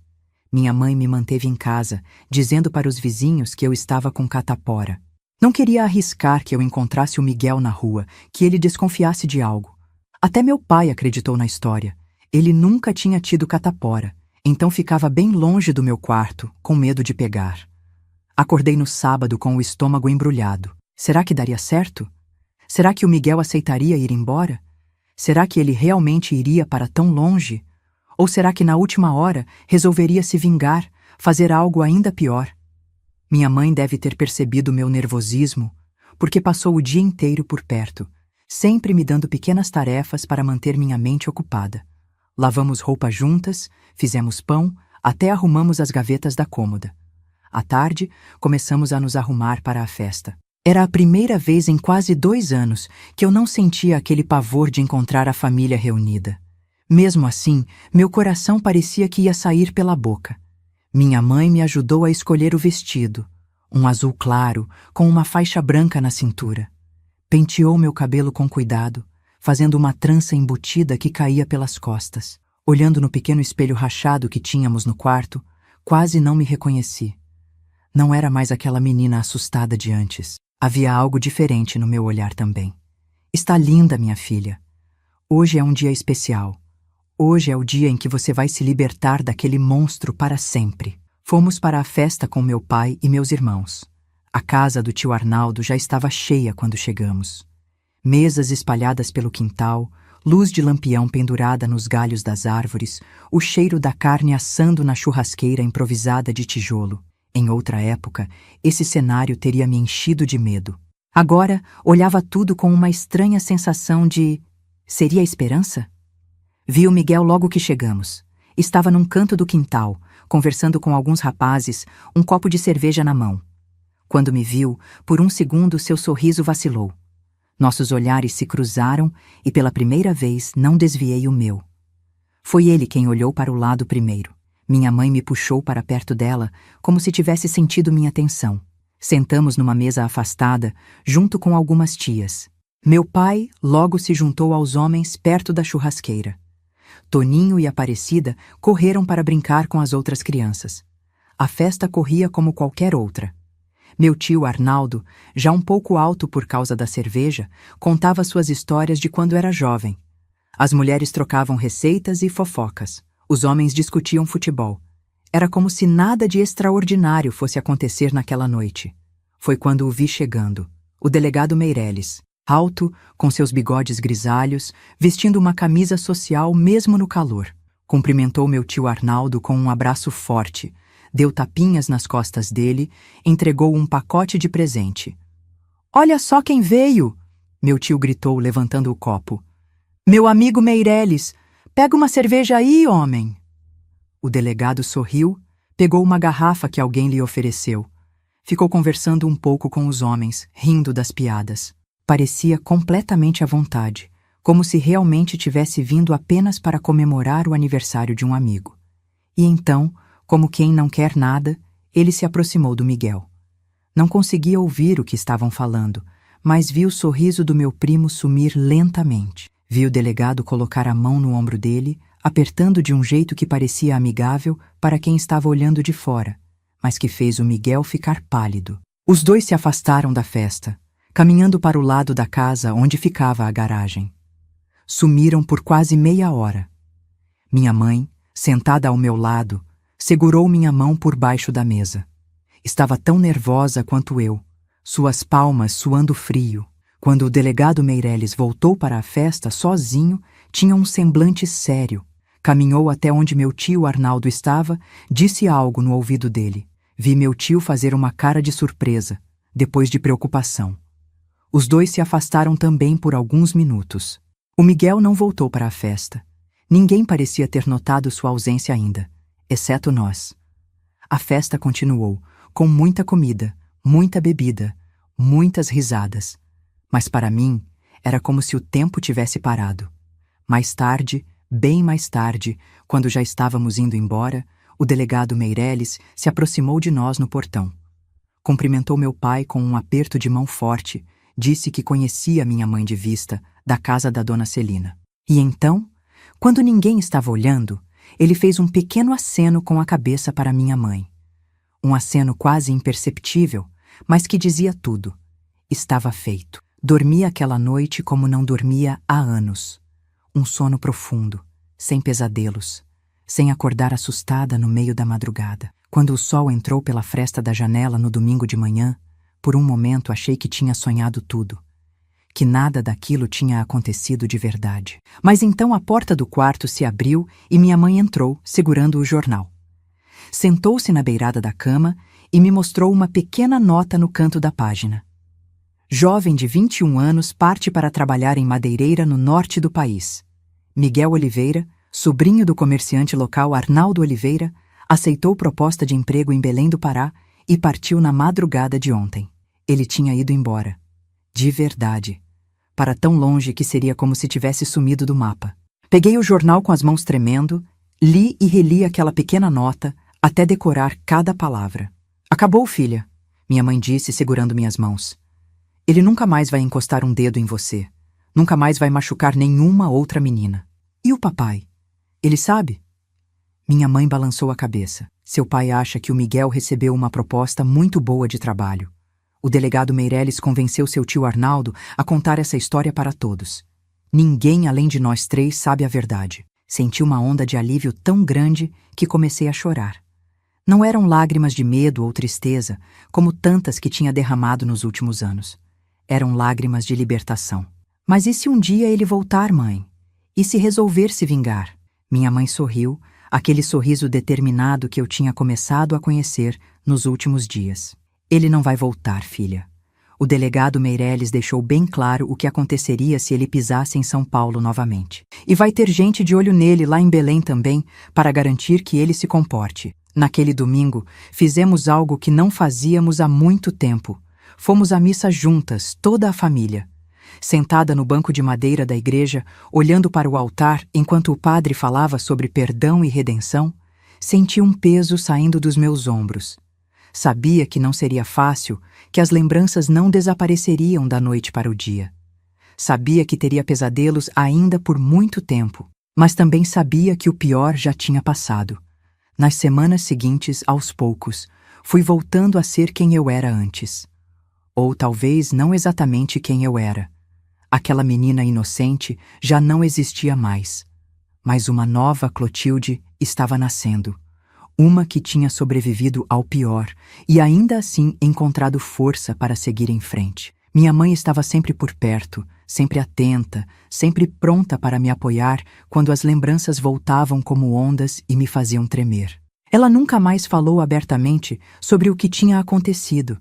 Minha mãe me manteve em casa, dizendo para os vizinhos que eu estava com catapora. Não queria arriscar que eu encontrasse o Miguel na rua, que ele desconfiasse de algo. Até meu pai acreditou na história. Ele nunca tinha tido catapora, então ficava bem longe do meu quarto, com medo de pegar. Acordei no sábado com o estômago embrulhado. Será que daria certo? Será que o Miguel aceitaria ir embora? Será que ele realmente iria para tão longe? Ou será que na última hora resolveria se vingar, fazer algo ainda pior? Minha mãe deve ter percebido meu nervosismo, porque passou o dia inteiro por perto, sempre me dando pequenas tarefas para manter minha mente ocupada. Lavamos roupa juntas, fizemos pão, até arrumamos as gavetas da cômoda. À tarde, começamos a nos arrumar para a festa. Era a primeira vez em quase 2 anos que eu não sentia aquele pavor de encontrar a família reunida. Mesmo assim, meu coração parecia que ia sair pela boca. Minha mãe me ajudou a escolher o vestido, um azul claro, com uma faixa branca na cintura. Penteou meu cabelo com cuidado, fazendo uma trança embutida que caía pelas costas. Olhando no pequeno espelho rachado que tínhamos no quarto, quase não me reconheci. Não era mais aquela menina assustada de antes. Havia algo diferente no meu olhar também. Está linda, minha filha. Hoje é um dia especial. Hoje é o dia em que você vai se libertar daquele monstro para sempre. Fomos para a festa com meu pai e meus irmãos. A casa do tio Arnaldo já estava cheia quando chegamos. Mesas espalhadas pelo quintal, luz de lampião pendurada nos galhos das árvores, o cheiro da carne assando na churrasqueira improvisada de tijolo. Em outra época, esse cenário teria me enchido de medo. Agora, olhava tudo com uma estranha sensação de... Seria a esperança? Vi o Miguel logo que chegamos. Estava num canto do quintal, conversando com alguns rapazes, um copo de cerveja na mão. Quando me viu, por um segundo seu sorriso vacilou. Nossos olhares se cruzaram e pela primeira vez não desviei o meu. Foi ele quem olhou para o lado primeiro. Minha mãe me puxou para perto dela, como se tivesse sentido minha atenção. Sentamos numa mesa afastada, junto com algumas tias. Meu pai logo se juntou aos homens perto da churrasqueira. Toninho e Aparecida correram para brincar com as outras crianças. A festa corria como qualquer outra. Meu tio Arnaldo, já um pouco alto por causa da cerveja, contava suas histórias de quando era jovem. As mulheres trocavam receitas e fofocas. Os homens discutiam futebol. Era como se nada de extraordinário fosse acontecer naquela noite. Foi quando o vi chegando, o delegado Meireles, alto, com seus bigodes grisalhos, vestindo uma camisa social mesmo no calor. Cumprimentou meu tio Arnaldo com um abraço forte, deu tapinhas nas costas dele, entregou um pacote de presente. "Olha só quem veio!" meu tio gritou, levantando o copo. "Meu amigo Meireles, pega uma cerveja aí, homem!" O delegado sorriu, pegou uma garrafa que alguém lhe ofereceu. Ficou conversando um pouco com os homens, rindo das piadas. Parecia completamente à vontade, como se realmente tivesse vindo apenas para comemorar o aniversário de um amigo. E então, como quem não quer nada, ele se aproximou do Miguel. Não conseguia ouvir o que estavam falando, mas vi o sorriso do meu primo sumir lentamente. Vi o delegado colocar a mão no ombro dele, apertando de um jeito que parecia amigável para quem estava olhando de fora, mas que fez o Miguel ficar pálido. Os dois se afastaram da festa, caminhando para o lado da casa onde ficava a garagem. Sumiram por quase meia hora. Minha mãe, sentada ao meu lado, segurou minha mão por baixo da mesa. Estava tão nervosa quanto eu, suas palmas suando frio. Quando o delegado Meireles voltou para a festa sozinho, tinha um semblante sério. Caminhou até onde meu tio Arnaldo estava, disse algo no ouvido dele. Vi meu tio fazer uma cara de surpresa, depois de preocupação. Os dois se afastaram também por alguns minutos. O Miguel não voltou para a festa. Ninguém parecia ter notado sua ausência ainda, exceto nós. A festa continuou, com muita comida, muita bebida, muitas risadas. Mas para mim, era como se o tempo tivesse parado. Mais tarde, bem mais tarde, quando já estávamos indo embora, o delegado Meireles se aproximou de nós no portão. Cumprimentou meu pai com um aperto de mão forte, disse que conhecia minha mãe de vista, da casa da dona Celina. E então, quando ninguém estava olhando, ele fez um pequeno aceno com a cabeça para minha mãe. Um aceno quase imperceptível, mas que dizia tudo. Estava feito. Dormi aquela noite como não dormia há anos. Um sono profundo, sem pesadelos, sem acordar assustada no meio da madrugada. Quando o sol entrou pela fresta da janela no domingo de manhã, por um momento achei que tinha sonhado tudo, que nada daquilo tinha acontecido de verdade. Mas então a porta do quarto se abriu e minha mãe entrou, segurando o jornal. Sentou-se na beirada da cama e me mostrou uma pequena nota no canto da página. Jovem de 21 anos parte para trabalhar em madeireira no norte do país. Miguel Oliveira, sobrinho do comerciante local Arnaldo Oliveira, aceitou proposta de emprego em Belém do Pará e partiu na madrugada de ontem. Ele tinha ido embora. De verdade. Para tão longe que seria como se tivesse sumido do mapa. Peguei o jornal com as mãos tremendo, li e reli aquela pequena nota, até decorar cada palavra. "Acabou, filha", minha mãe disse, segurando minhas mãos. "Ele nunca mais vai encostar um dedo em você. Nunca mais vai machucar nenhuma outra menina. E o papai? Ele sabe?" Minha mãe balançou a cabeça. Seu pai acha que o Miguel recebeu uma proposta muito boa de trabalho. O delegado Meireles convenceu seu tio Arnaldo a contar essa história para todos. Ninguém além de nós três sabe a verdade. Senti uma onda de alívio tão grande que comecei a chorar. Não eram lágrimas de medo ou tristeza, como tantas que tinha derramado nos últimos anos. Eram lágrimas de libertação. Mas e se um dia ele voltar, mãe? E se resolver se vingar? Minha mãe sorriu, aquele sorriso determinado que eu tinha começado a conhecer nos últimos dias. Ele não vai voltar, filha. O delegado Meireles deixou bem claro o que aconteceria se ele pisasse em São Paulo novamente. E vai ter gente de olho nele lá em Belém também, para garantir que ele se comporte. Naquele domingo, fizemos algo que não fazíamos há muito tempo. Fomos à missa juntas, toda a família. Sentada no banco de madeira da igreja, olhando para o altar enquanto o padre falava sobre perdão e redenção, senti um peso saindo dos meus ombros. Sabia que não seria fácil, que as lembranças não desapareceriam da noite para o dia. Sabia que teria pesadelos ainda por muito tempo, mas também sabia que o pior já tinha passado. Nas semanas seguintes, aos poucos, fui voltando a ser quem eu era antes. Ou talvez não exatamente quem eu era. Aquela menina inocente já não existia mais. Mas uma nova Clotilde estava nascendo. Uma que tinha sobrevivido ao pior e ainda assim encontrado força para seguir em frente. Minha mãe estava sempre por perto, sempre atenta, sempre pronta para me apoiar quando as lembranças voltavam como ondas e me faziam tremer. Ela nunca mais falou abertamente sobre o que tinha acontecido,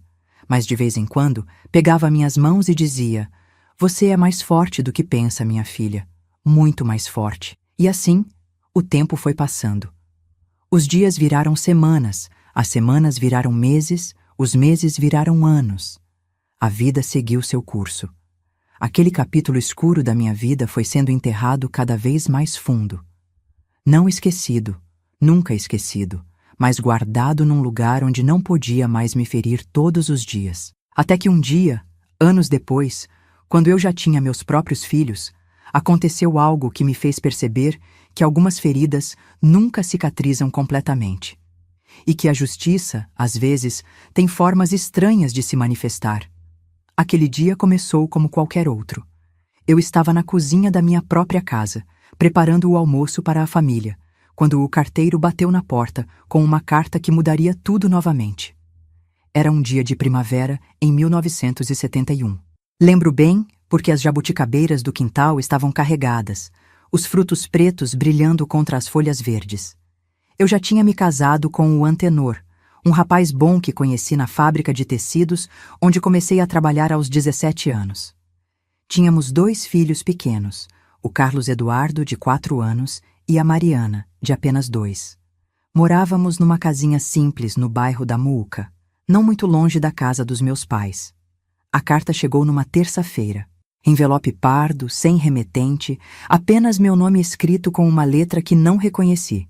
mas de vez em quando pegava minhas mãos e dizia: "Você é mais forte do que pensa, minha filha, muito mais forte." E assim, o tempo foi passando. Os dias viraram semanas, as semanas viraram meses, os meses viraram anos. A vida seguiu seu curso. Aquele capítulo escuro da minha vida foi sendo enterrado cada vez mais fundo. Não esquecido, nunca esquecido, mas guardado num lugar onde não podia mais me ferir todos os dias. Até que um dia, anos depois, quando eu já tinha meus próprios filhos, aconteceu algo que me fez perceber que algumas feridas nunca cicatrizam completamente. E que a justiça, às vezes, tem formas estranhas de se manifestar. Aquele dia começou como qualquer outro. Eu estava na cozinha da minha própria casa, preparando o almoço para a família, quando o carteiro bateu na porta com uma carta que mudaria tudo novamente. Era um dia de primavera em 1971. Lembro bem porque as jabuticabeiras do quintal estavam carregadas, os frutos pretos brilhando contra as folhas verdes. Eu já tinha me casado com o Antenor, um rapaz bom que conheci na fábrica de tecidos, onde comecei a trabalhar aos 17 anos. Tínhamos 2 filhos pequenos, o Carlos Eduardo, de 4 anos, e a Mariana, de apenas 2. Morávamos numa casinha simples no bairro da Muuca, não muito longe da casa dos meus pais. A carta chegou numa terça-feira. Envelope pardo, sem remetente, apenas meu nome escrito com uma letra que não reconheci.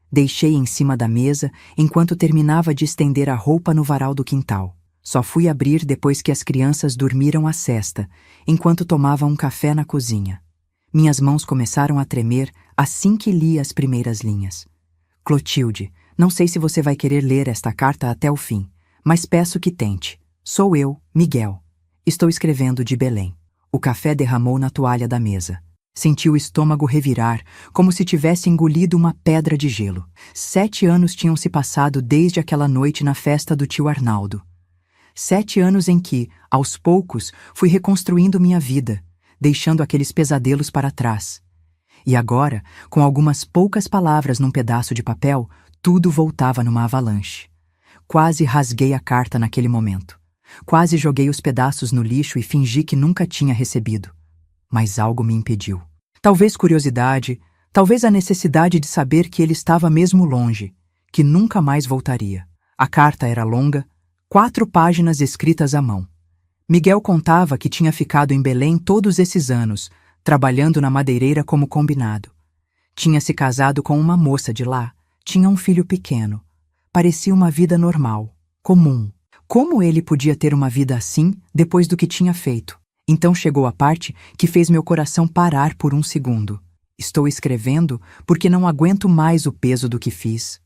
Deixei em cima da mesa enquanto terminava de estender a roupa no varal do quintal. Só fui abrir depois que as crianças dormiram a sesta, enquanto tomavam um café na cozinha. Minhas mãos começaram a tremer assim que li as primeiras linhas. Clotilde, não sei se você vai querer ler esta carta até o fim, mas peço que tente. Sou eu, Miguel. Estou escrevendo de Belém. O café derramou na toalha da mesa. Senti o estômago revirar, como se tivesse engolido uma pedra de gelo. 7 anos tinham se passado desde aquela noite na festa do tio Arnaldo. 7 anos em que, aos poucos, fui reconstruindo minha vida, deixando aqueles pesadelos para trás. E agora, com algumas poucas palavras num pedaço de papel, tudo voltava numa avalanche. Quase rasguei a carta naquele momento. Quase joguei os pedaços no lixo e fingi que nunca tinha recebido. Mas algo me impediu. Talvez curiosidade, talvez a necessidade de saber que ele estava mesmo longe, que nunca mais voltaria. A carta era longa, 4 páginas escritas à mão. Miguel contava que tinha ficado em Belém todos esses anos, trabalhando na madeireira como combinado. Tinha se casado com uma moça de lá, tinha um filho pequeno. Parecia uma vida normal, comum. Como ele podia ter uma vida assim depois do que tinha feito? Então chegou a parte que fez meu coração parar por um segundo. Estou escrevendo porque não aguento mais o peso do que fiz.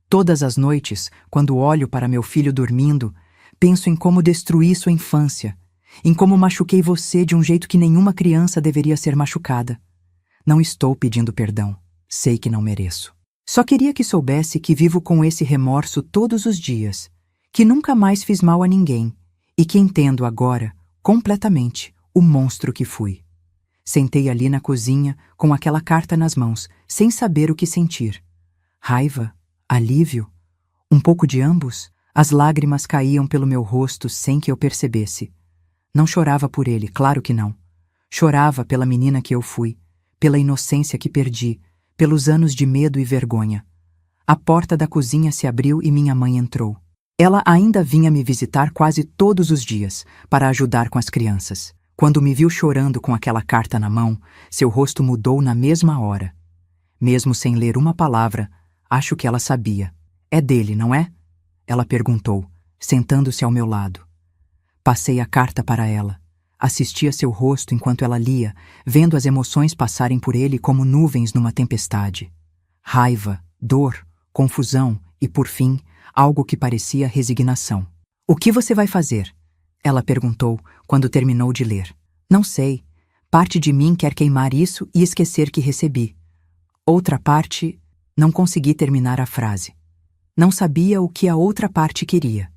Todas as noites, quando olho para meu filho dormindo, penso em como destruí sua infância, em como machuquei você de um jeito que nenhuma criança deveria ser machucada. Não estou pedindo perdão. Sei que não mereço. Só queria que soubesse que vivo com esse remorso todos os dias, que nunca mais fiz mal a ninguém e que entendo agora, completamente, o monstro que fui. Sentei ali na cozinha, com aquela carta nas mãos, sem saber o que sentir. Raiva? Alívio? Um pouco de ambos? As lágrimas caíam pelo meu rosto sem que eu percebesse. Não chorava por ele, claro que não. Chorava pela menina que eu fui, pela inocência que perdi, pelos anos de medo e vergonha. A porta da cozinha se abriu e minha mãe entrou. Ela ainda vinha me visitar quase todos os dias, para ajudar com as crianças. Quando me viu chorando com aquela carta na mão, seu rosto mudou na mesma hora. Mesmo sem ler uma palavra, acho que ela sabia. É dele, não é? Ela perguntou, sentando-se ao meu lado. Passei a carta para ela. Assistia seu rosto enquanto ela lia, vendo as emoções passarem por ele como nuvens numa tempestade. Raiva, dor, confusão e, por fim, algo que parecia resignação. "O que você vai fazer?" Ela perguntou quando terminou de ler. "Não sei. Parte de mim quer queimar isso e esquecer que recebi. Outra parte..." Não consegui terminar a frase. Não sabia o que a outra parte queria.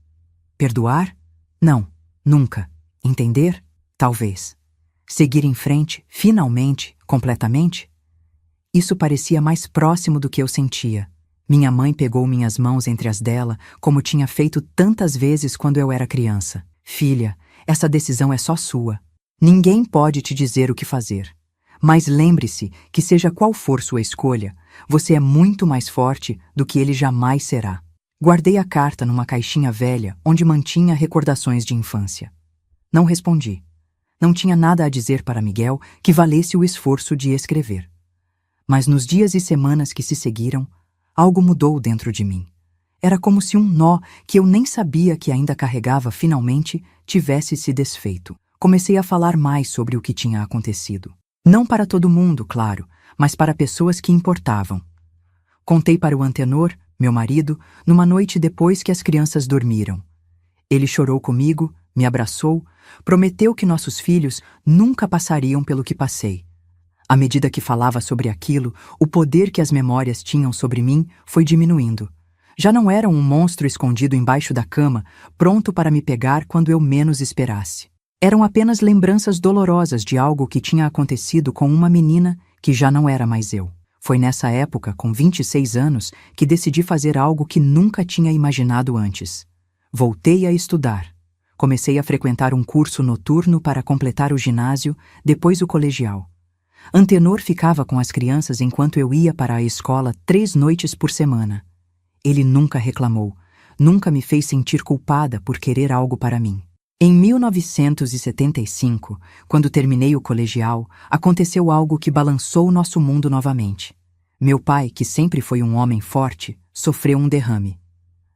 Perdoar? Não, nunca. Entender? Talvez. Seguir em frente, finalmente, completamente? Isso parecia mais próximo do que eu sentia. Minha mãe pegou minhas mãos entre as dela, como tinha feito tantas vezes quando eu era criança. "Filha, essa decisão é só sua. Ninguém pode te dizer o que fazer. Mas lembre-se que seja qual for sua escolha, você é muito mais forte do que ele jamais será." Guardei a carta numa caixinha velha onde mantinha recordações de infância. Não respondi. Não tinha nada a dizer para Miguel que valesse o esforço de escrever. Mas nos dias e semanas que se seguiram, algo mudou dentro de mim. Era como se um nó que eu nem sabia que ainda carregava finalmente tivesse se desfeito. Comecei a falar mais sobre o que tinha acontecido. Não para todo mundo, claro, mas para pessoas que importavam. Contei para o Antenor, meu marido, numa noite depois que as crianças dormiram. Ele chorou comigo, me abraçou, prometeu que nossos filhos nunca passariam pelo que passei. À medida que falava sobre aquilo, o poder que as memórias tinham sobre mim foi diminuindo. Já não era um monstro escondido embaixo da cama, pronto para me pegar quando eu menos esperasse. Eram apenas lembranças dolorosas de algo que tinha acontecido com uma menina que já não era mais eu. Foi nessa época, com 26 anos, que decidi fazer algo que nunca tinha imaginado antes. Voltei a estudar. Comecei a frequentar um curso noturno para completar o ginásio, depois o colegial. Antenor ficava com as crianças enquanto eu ia para a escola 3 noites por semana. Ele nunca reclamou, nunca me fez sentir culpada por querer algo para mim. Em 1975, quando terminei o colegial, aconteceu algo que balançou nosso mundo novamente. Meu pai, que sempre foi um homem forte, sofreu um derrame.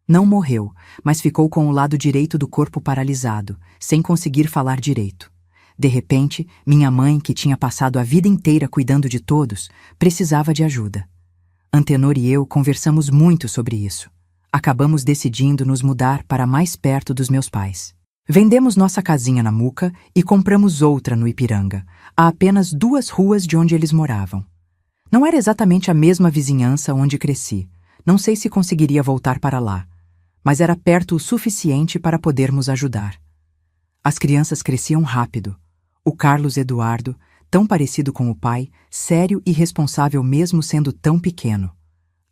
Não morreu, mas ficou com o lado direito do corpo paralisado, sem conseguir falar direito. De repente, minha mãe, que tinha passado a vida inteira cuidando de todos, precisava de ajuda. Antenor e eu conversamos muito sobre isso. Acabamos decidindo nos mudar para mais perto dos meus pais. Vendemos nossa casinha na Muca e compramos outra no Ipiranga, a apenas 2 ruas de onde eles moravam. Não era exatamente a mesma vizinhança onde cresci. Não sei se conseguiria voltar para lá, mas era perto o suficiente para podermos ajudar. As crianças cresciam rápido. O Carlos Eduardo, tão parecido com o pai, sério e responsável mesmo sendo tão pequeno.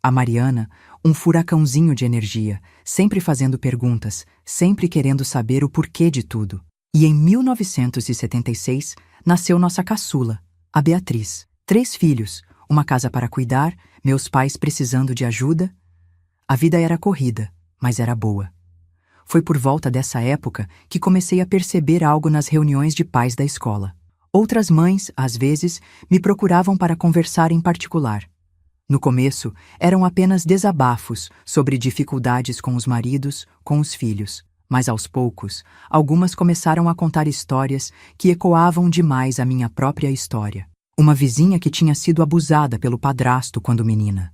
A Mariana, um furacãozinho de energia, sempre fazendo perguntas, sempre querendo saber o porquê de tudo. E em 1976, nasceu nossa caçula, a Beatriz. 3 filhos, uma casa para cuidar, meus pais precisando de ajuda. A vida era corrida, mas era boa. Foi por volta dessa época que comecei a perceber algo nas reuniões de pais da escola. Outras mães, às vezes, me procuravam para conversar em particular. No começo, eram apenas desabafos sobre dificuldades com os maridos, com os filhos. Mas aos poucos, algumas começaram a contar histórias que ecoavam demais a minha própria história. Uma vizinha que tinha sido abusada pelo padrasto quando menina.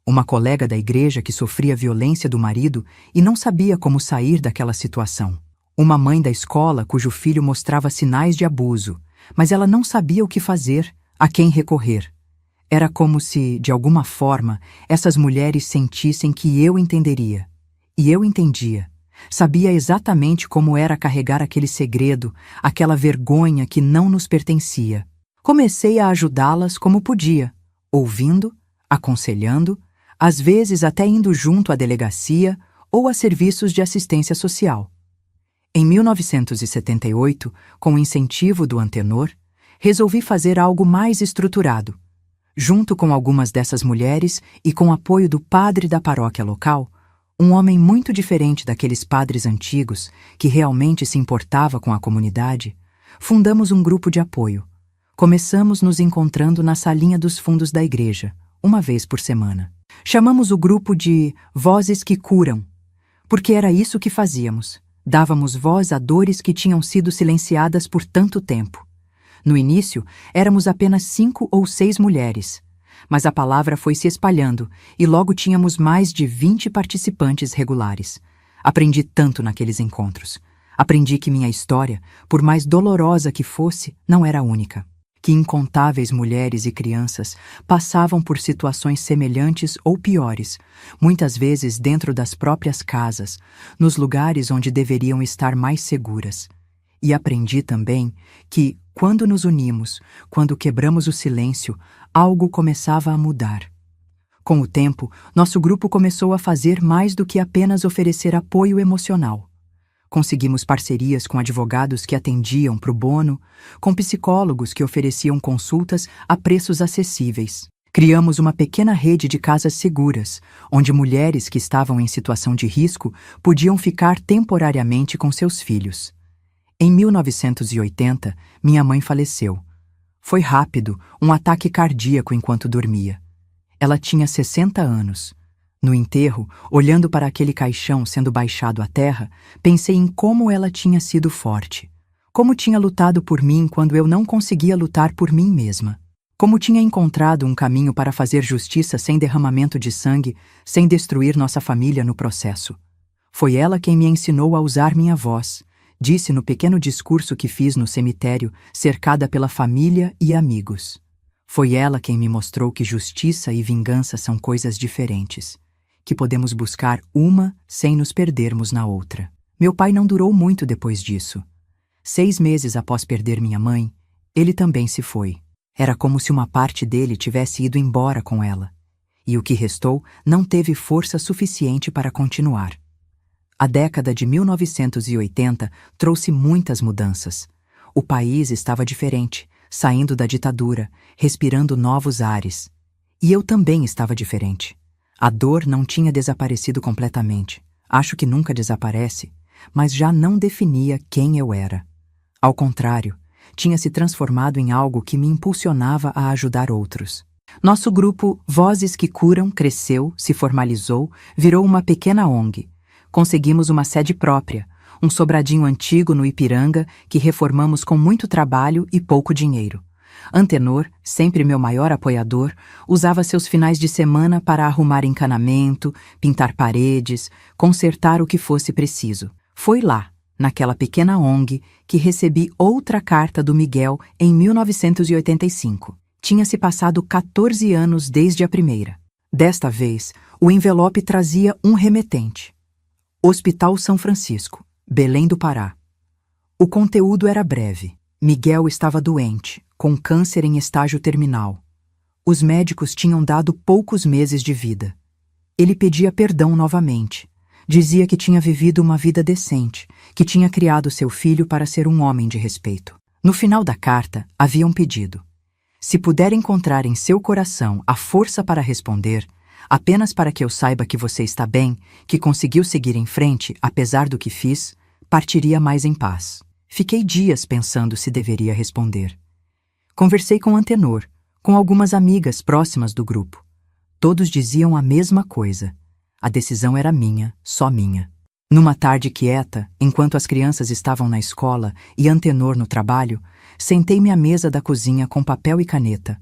Uma colega da igreja que sofria violência do marido e não sabia como sair daquela situação. Uma mãe da escola cujo filho mostrava sinais de abuso, mas ela não sabia o que fazer, a quem recorrer. Era como se, de alguma forma, essas mulheres sentissem que eu entenderia. E eu entendia. Sabia exatamente como era carregar aquele segredo, aquela vergonha que não nos pertencia. Comecei a ajudá-las como podia, ouvindo, aconselhando, às vezes até indo junto à delegacia ou a serviços de assistência social. Em 1978, com o incentivo do Antenor, resolvi fazer algo mais estruturado. Junto com algumas dessas mulheres e com o apoio do padre da paróquia local, um homem muito diferente daqueles padres antigos que realmente se importava com a comunidade, fundamos um grupo de apoio. Começamos nos encontrando na salinha dos fundos da igreja, uma vez por semana. Chamamos o grupo de Vozes que Curam, porque era isso que fazíamos. Dávamos voz a dores que tinham sido silenciadas por tanto tempo. No início, éramos apenas 5 ou 6 mulheres, mas a palavra foi se espalhando e logo tínhamos mais de 20 participantes regulares. Aprendi tanto naqueles encontros. Aprendi que minha história, por mais dolorosa que fosse, não era única. Que incontáveis mulheres e crianças passavam por situações semelhantes ou piores, muitas vezes dentro das próprias casas, nos lugares onde deveriam estar mais seguras. E aprendi também que, quando nos unimos, quando quebramos o silêncio, algo começava a mudar. Com o tempo, nosso grupo começou a fazer mais do que apenas oferecer apoio emocional. Conseguimos parcerias com advogados que atendiam pro bono, com psicólogos que ofereciam consultas a preços acessíveis. Criamos uma pequena rede de casas seguras, onde mulheres que estavam em situação de risco podiam ficar temporariamente com seus filhos. Em 1980, minha mãe faleceu. Foi rápido, um ataque cardíaco enquanto dormia. Ela tinha 60 anos. No enterro, olhando para aquele caixão sendo baixado à terra, pensei em como ela tinha sido forte. Como tinha lutado por mim quando eu não conseguia lutar por mim mesma. Como tinha encontrado um caminho para fazer justiça sem derramamento de sangue, sem destruir nossa família no processo. Foi ela quem me ensinou a usar minha voz, disse no pequeno discurso que fiz no cemitério, cercada pela família e amigos. Foi ela quem me mostrou que justiça e vingança são coisas diferentes, que podemos buscar uma sem nos perdermos na outra. Meu pai não durou muito depois disso. 6 meses após perder minha mãe, ele também se foi. Era como se uma parte dele tivesse ido embora com ela, e o que restou não teve força suficiente para continuar. A década de 1980 trouxe muitas mudanças. O país estava diferente, saindo da ditadura, respirando novos ares. E eu também estava diferente. A dor não tinha desaparecido completamente. Acho que nunca desaparece, mas já não definia quem eu era. Ao contrário, tinha se transformado em algo que me impulsionava a ajudar outros. Nosso grupo Vozes que Curam cresceu, se formalizou, virou uma pequena ONG. Conseguimos uma sede própria, um sobradinho antigo no Ipiranga que reformamos com muito trabalho e pouco dinheiro. Antenor, sempre meu maior apoiador, usava seus finais de semana para arrumar encanamento, pintar paredes, consertar o que fosse preciso. Foi lá, naquela pequena ONG, que recebi outra carta do Miguel em 1985. Tinha-se passado 14 anos desde a primeira. Desta vez, o envelope trazia um remetente. Hospital São Francisco, Belém do Pará. O conteúdo era breve. Miguel estava doente, com câncer em estágio terminal. Os médicos tinham dado poucos meses de vida. Ele pedia perdão novamente. Dizia que tinha vivido uma vida decente, que tinha criado seu filho para ser um homem de respeito. No final da carta, havia um pedido. Se puder encontrar em seu coração a força para responder, apenas para que eu saiba que você está bem, que conseguiu seguir em frente, apesar do que fiz, partiria mais em paz. Fiquei dias pensando se deveria responder. Conversei com Antenor, com algumas amigas próximas do grupo. Todos diziam a mesma coisa. A decisão era minha, só minha. Numa tarde quieta, enquanto as crianças estavam na escola e Antenor no trabalho, sentei-me à mesa da cozinha com papel e caneta.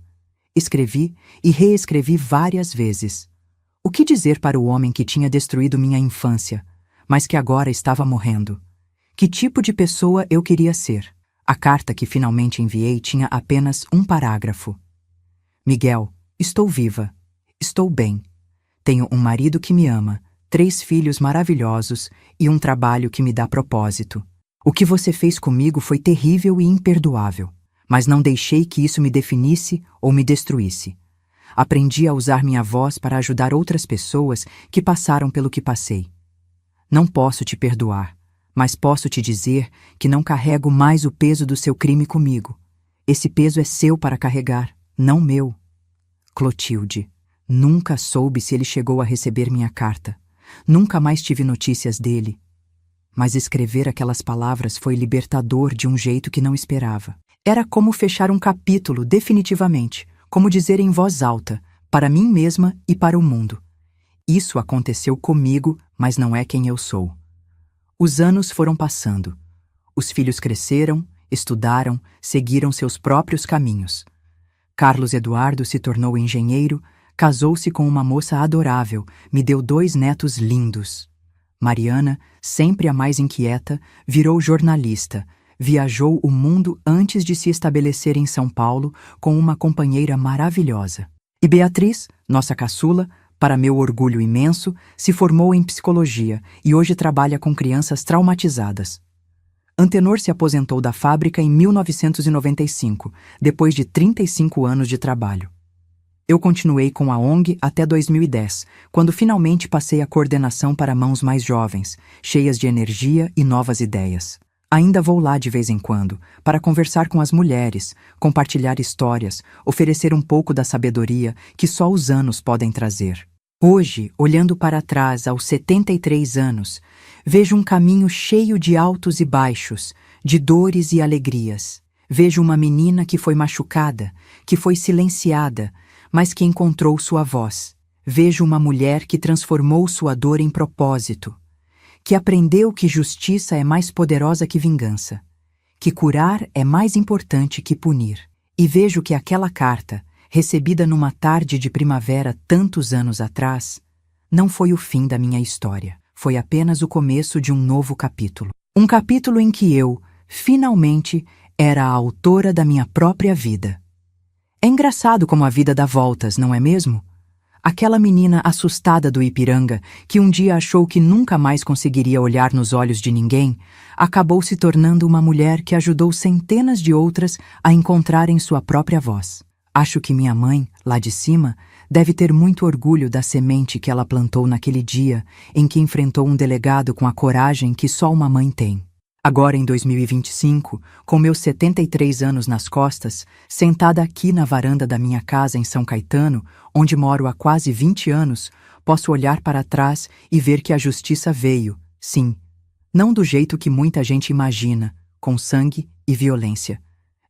Escrevi e reescrevi várias vezes. O que dizer para o homem que tinha destruído minha infância, mas que agora estava morrendo? Que tipo de pessoa eu queria ser? A carta que finalmente enviei tinha apenas um parágrafo. Miguel, Estou viva. Estou bem. Tenho um marido que me ama, 3 filhos maravilhosos e um trabalho que me dá propósito. O que você fez comigo foi terrível e imperdoável, mas não deixei que isso me definisse ou me destruísse. Aprendi a usar minha voz para ajudar outras pessoas que passaram pelo que passei. Não posso te perdoar, mas posso te dizer que não carrego mais o peso do seu crime comigo. Esse peso é seu para carregar, não meu. Clotilde, nunca soube se ele chegou a receber minha carta. Nunca mais tive notícias dele. Mas escrever aquelas palavras foi libertador de um jeito que não esperava. Era como fechar um capítulo definitivamente, como dizer em voz alta, para mim mesma e para o mundo. Isso aconteceu comigo, mas não é quem eu sou. Os anos foram passando. Os filhos cresceram, estudaram, seguiram seus próprios caminhos. Carlos Eduardo se tornou engenheiro, casou-se com uma moça adorável, me deu 2 netos lindos. Mariana, sempre a mais inquieta, virou jornalista, viajou o mundo antes de se estabelecer em São Paulo com uma companheira maravilhosa. E Beatriz, nossa caçula, para meu orgulho imenso, se formou em psicologia e hoje trabalha com crianças traumatizadas. Antenor se aposentou da fábrica em 1995, depois de 35 anos de trabalho. Eu continuei com a ONG até 2010, quando finalmente passei a coordenação para mãos mais jovens, cheias de energia e novas ideias. Ainda vou lá de vez em quando, para conversar com as mulheres, compartilhar histórias, oferecer um pouco da sabedoria que só os anos podem trazer. Hoje, olhando para trás aos 73 anos, vejo um caminho cheio de altos e baixos, de dores e alegrias. Vejo uma menina que foi machucada, que foi silenciada, mas que encontrou sua voz. Vejo uma mulher que transformou sua dor em propósito, que aprendeu que justiça é mais poderosa que vingança, que curar é mais importante que punir. E vejo que aquela carta, recebida numa tarde de primavera tantos anos atrás, não foi o fim da minha história. Foi apenas o começo de um novo capítulo. Um capítulo em que eu, finalmente, era a autora da minha própria vida. É engraçado como a vida dá voltas, não é mesmo? Aquela menina assustada do Ipiranga, que um dia achou que nunca mais conseguiria olhar nos olhos de ninguém, acabou se tornando uma mulher que ajudou centenas de outras a encontrarem sua própria voz. Acho que minha mãe, lá de cima, deve ter muito orgulho da semente que ela plantou naquele dia em que enfrentou um delegado com a coragem que só uma mãe tem. Agora, em 2025, com meus 73 anos nas costas, sentada aqui na varanda da minha casa em São Caetano, onde moro há quase 20 anos, posso olhar para trás e ver que a justiça veio, sim, não do jeito que muita gente imagina, com sangue e violência.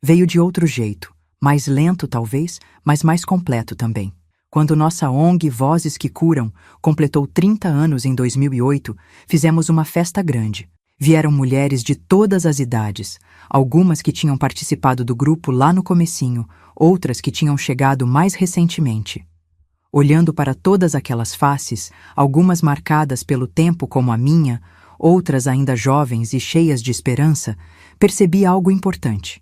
Veio de outro jeito, mais lento talvez, mas mais completo também. Quando nossa ONG Vozes que Curam completou 30 anos em 2008, fizemos uma festa grande. Vieram mulheres de todas as idades, algumas que tinham participado do grupo lá no comecinho, outras que tinham chegado mais recentemente. Olhando para todas aquelas faces, algumas marcadas pelo tempo como a minha, outras ainda jovens e cheias de esperança, percebi algo importante.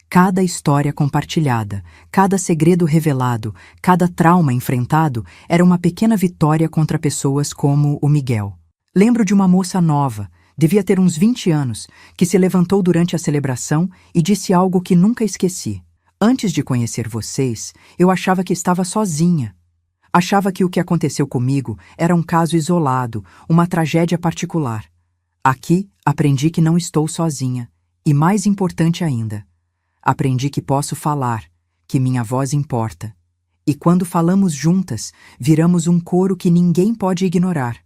Cada história compartilhada, cada segredo revelado, cada trauma enfrentado era uma pequena vitória contra pessoas como o Miguel. Lembro de uma moça nova, devia ter uns 20 anos, que se levantou durante a celebração e disse algo que nunca esqueci. Antes de conhecer vocês, eu achava que estava sozinha. Achava que o que aconteceu comigo era um caso isolado, uma tragédia particular. Aqui, aprendi que não estou sozinha. E mais importante ainda, aprendi que posso falar, que minha voz importa. E quando falamos juntas, viramos um coro que ninguém pode ignorar.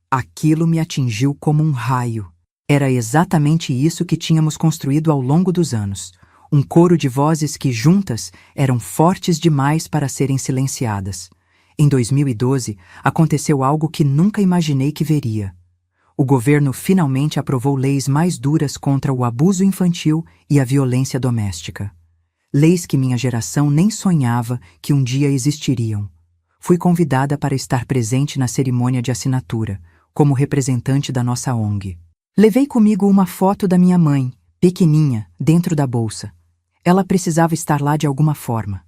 Aquilo me atingiu como um raio. Era exatamente isso que tínhamos construído ao longo dos anos. Um coro de vozes que, juntas, eram fortes demais para serem silenciadas. Em 2012, aconteceu algo que nunca imaginei que veria. O governo finalmente aprovou leis mais duras contra o abuso infantil e a violência doméstica. Leis que minha geração nem sonhava que um dia existiriam. Fui convidada para estar presente na cerimônia de assinatura, como representante da nossa ONG. Levei comigo uma foto da minha mãe, pequeninha, dentro da bolsa. Ela precisava estar lá de alguma forma.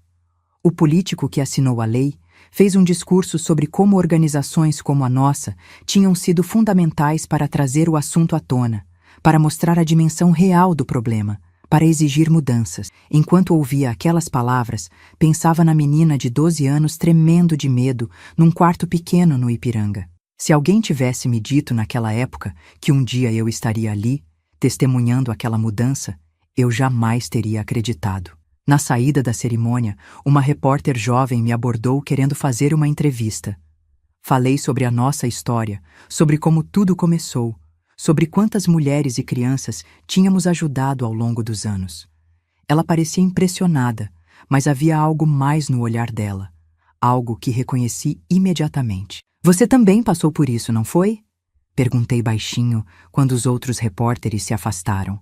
O político que assinou a lei fez um discurso sobre como organizações como a nossa tinham sido fundamentais para trazer o assunto à tona, para mostrar a dimensão real do problema, para exigir mudanças. Enquanto ouvia aquelas palavras, pensava na menina de 12 anos tremendo de medo num quarto pequeno no Ipiranga. Se alguém tivesse me dito naquela época que um dia eu estaria ali, testemunhando aquela mudança, eu jamais teria acreditado. Na saída da cerimônia, uma repórter jovem me abordou querendo fazer uma entrevista. Falei sobre a nossa história, sobre como tudo começou, sobre quantas mulheres e crianças tínhamos ajudado ao longo dos anos. Ela parecia impressionada, mas havia algo mais no olhar dela, algo que reconheci imediatamente. Você também passou por isso, não foi? Perguntei baixinho quando os outros repórteres se afastaram.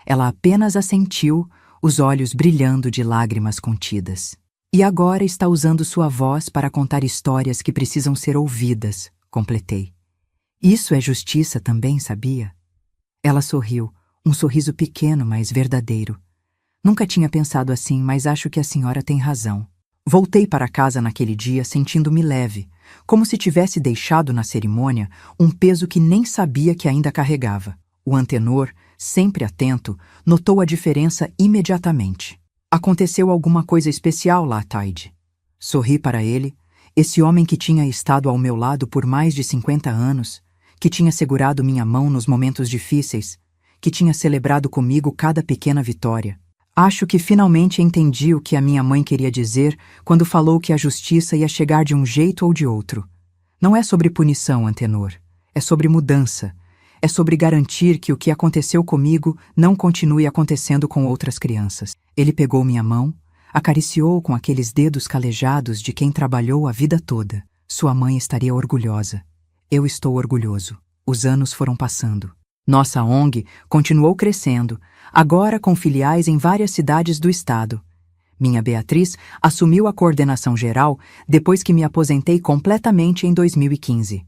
Ela apenas assentiu, os olhos brilhando de lágrimas contidas. E agora está usando sua voz para contar histórias que precisam ser ouvidas, completei. Isso é justiça também, sabia? Ela sorriu, um sorriso pequeno, mas verdadeiro. Nunca tinha pensado assim, mas acho que a senhora tem razão. Voltei para casa naquele dia sentindo-me leve, como se tivesse deixado na cerimônia um peso que nem sabia que ainda carregava. O antenor, sempre atento, notou a diferença imediatamente. Aconteceu alguma coisa especial lá, Taide. Sorri para ele, esse homem que tinha estado ao meu lado por mais de 50 anos, que tinha segurado minha mão nos momentos difíceis, que tinha celebrado comigo cada pequena vitória. Acho que finalmente entendi o que a minha mãe queria dizer quando falou que a justiça ia chegar de um jeito ou de outro. Não é sobre punição, antenor. É sobre mudança. É sobre garantir que o que aconteceu comigo não continue acontecendo com outras crianças. Ele pegou minha mão, acariciou com aqueles dedos calejados de quem trabalhou a vida toda. Sua mãe estaria orgulhosa. Eu estou orgulhoso. Os anos foram passando. Nossa ONG continuou crescendo, agora com filiais em várias cidades do estado. Minha Beatriz assumiu a coordenação geral depois que me aposentei completamente em 2015.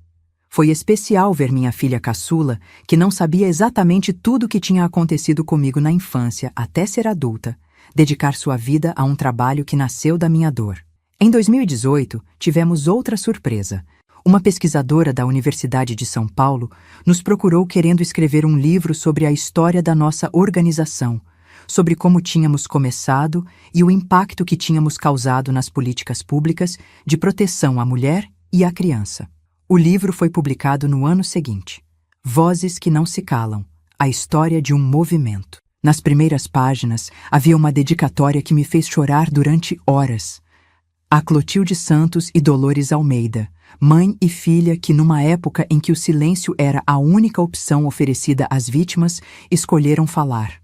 Foi especial ver minha filha caçula, que não sabia exatamente tudo o que tinha acontecido comigo na infância até ser adulta, dedicar sua vida a um trabalho que nasceu da minha dor. Em 2018, tivemos outra surpresa. Uma pesquisadora da Universidade de São Paulo nos procurou querendo escrever um livro sobre a história da nossa organização, sobre como tínhamos começado e o impacto que tínhamos causado nas políticas públicas de proteção à mulher e à criança. O livro foi publicado no ano seguinte. Vozes que não se calam, a história de um movimento. Nas primeiras páginas havia uma dedicatória que me fez chorar durante horas. A Clotilde Santos e Dolores Almeida, mãe e filha que, numa época em que o silêncio era a única opção oferecida às vítimas, escolheram falar.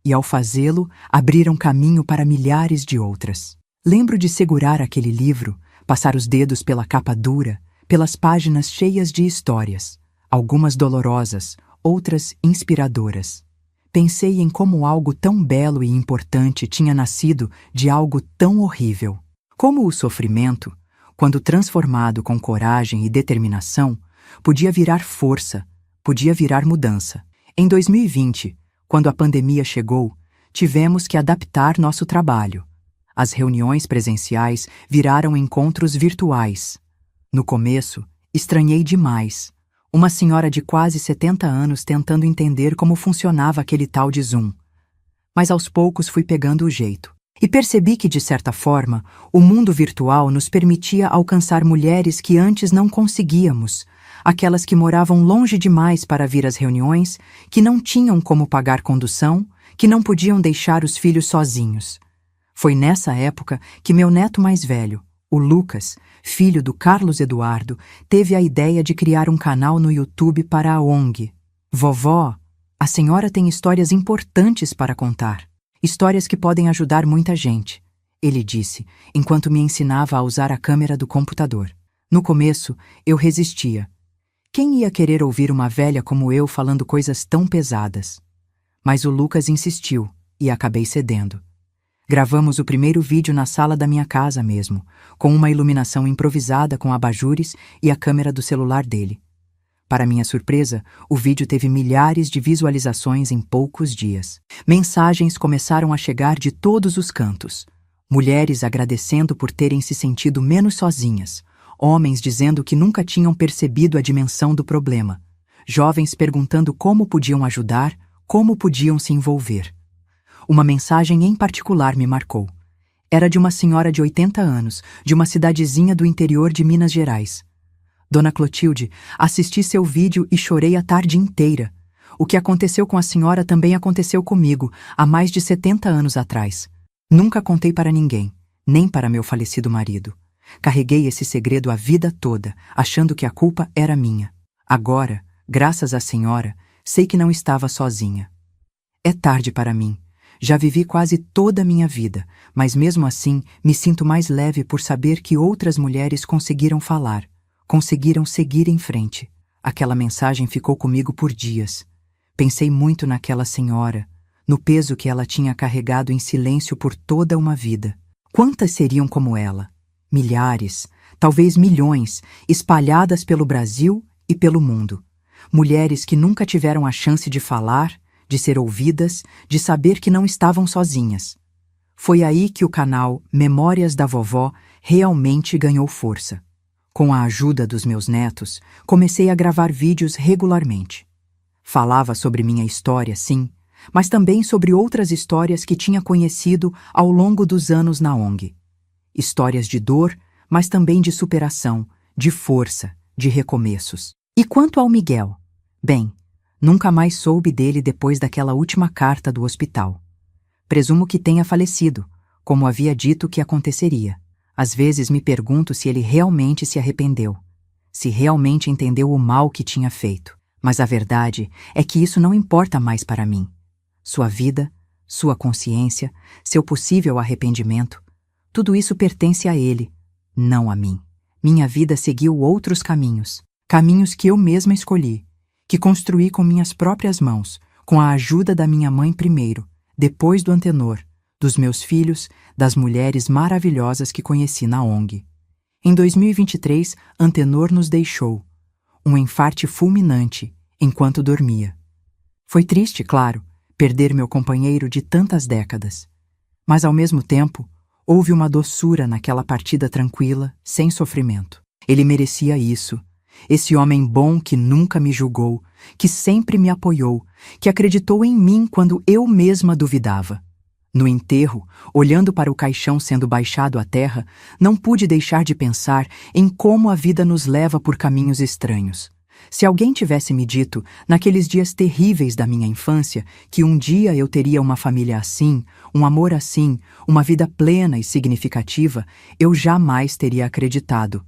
E, ao fazê-lo, abriram caminho para milhares de outras. Lembro de segurar aquele livro, passar os dedos pela capa dura, pelas páginas cheias de histórias, algumas dolorosas, outras inspiradoras. Pensei em como algo tão belo e importante tinha nascido de algo tão horrível. Como o sofrimento, quando transformado com coragem e determinação, podia virar força, podia virar mudança. Em 2020, quando a pandemia chegou, tivemos que adaptar nosso trabalho. As reuniões presenciais viraram encontros virtuais. No começo, estranhei demais. Uma senhora de quase 70 anos tentando entender como funcionava aquele tal de Zoom. Mas aos poucos fui pegando o jeito. E percebi que, de certa forma, o mundo virtual nos permitia alcançar mulheres que antes não conseguíamos, aquelas que moravam longe demais para vir às reuniões, que não tinham como pagar condução, que não podiam deixar os filhos sozinhos. Foi nessa época que meu neto mais velho, o Lucas, filho do Carlos Eduardo, teve a ideia de criar um canal no YouTube para a ONG. Vovó, a senhora tem histórias importantes para contar. Histórias que podem ajudar muita gente, ele disse, enquanto me ensinava a usar a câmera do computador. No começo, eu resistia. Quem ia querer ouvir uma velha como eu falando coisas tão pesadas? Mas o Lucas insistiu, e acabei cedendo. Gravamos o primeiro vídeo na sala da minha casa mesmo, com uma iluminação improvisada com abajures e a câmera do celular dele. Para minha surpresa, o vídeo teve milhares de visualizações em poucos dias. Mensagens começaram a chegar de todos os cantos. Mulheres agradecendo por terem se sentido menos sozinhas, homens dizendo que nunca tinham percebido a dimensão do problema, jovens perguntando como podiam ajudar, como podiam se envolver. Uma mensagem em particular me marcou. Era de uma senhora de 80 anos, de uma cidadezinha do interior de Minas Gerais. Dona Clotilde, assisti seu vídeo e chorei a tarde inteira. O que aconteceu com a senhora também aconteceu comigo, há mais de 70 anos atrás. Nunca contei para ninguém, nem para meu falecido marido. Carreguei esse segredo a vida toda, achando que a culpa era minha. Agora, graças à senhora, sei que não estava sozinha. É tarde para mim. Já vivi quase toda a minha vida, mas mesmo assim me sinto mais leve por saber que outras mulheres conseguiram falar, conseguiram seguir em frente. Aquela mensagem ficou comigo por dias. Pensei muito naquela senhora, no peso que ela tinha carregado em silêncio por toda uma vida. Quantas seriam como ela? Milhares, talvez milhões, espalhadas pelo Brasil e pelo mundo. Mulheres que nunca tiveram a chance de falar, de ser ouvidas, de saber que não estavam sozinhas. Foi aí que o canal Memórias da Vovó realmente ganhou força. Com a ajuda dos meus netos, comecei a gravar vídeos regularmente. Falava sobre minha história, sim, mas também sobre outras histórias que tinha conhecido ao longo dos anos na ONG. Histórias de dor, mas também de superação, de força, de recomeços. E quanto ao Miguel? Bem, nunca mais soube dele depois daquela última carta do hospital. Presumo que tenha falecido, como havia dito que aconteceria. Às vezes me pergunto se ele realmente se arrependeu, se realmente entendeu o mal que tinha feito. Mas a verdade é que isso não importa mais para mim. Sua vida, sua consciência, seu possível arrependimento, tudo isso pertence a ele, não a mim. Minha vida seguiu outros caminhos, caminhos que eu mesma escolhi, que construí com minhas próprias mãos, com a ajuda da minha mãe primeiro, depois do Antenor, dos meus filhos, das mulheres maravilhosas que conheci na ONG. Em 2023, Antenor nos deixou. Um infarte fulminante, enquanto dormia. Foi triste, claro, perder meu companheiro de tantas décadas. Mas, ao mesmo tempo, houve uma doçura naquela partida tranquila, sem sofrimento. Ele merecia isso. Esse homem bom que nunca me julgou, que sempre me apoiou, que acreditou em mim quando eu mesma duvidava. No enterro, olhando para o caixão sendo baixado à terra, não pude deixar de pensar em como a vida nos leva por caminhos estranhos. Se alguém tivesse me dito, naqueles dias terríveis da minha infância, que um dia eu teria uma família assim, um amor assim, uma vida plena e significativa, eu jamais teria acreditado.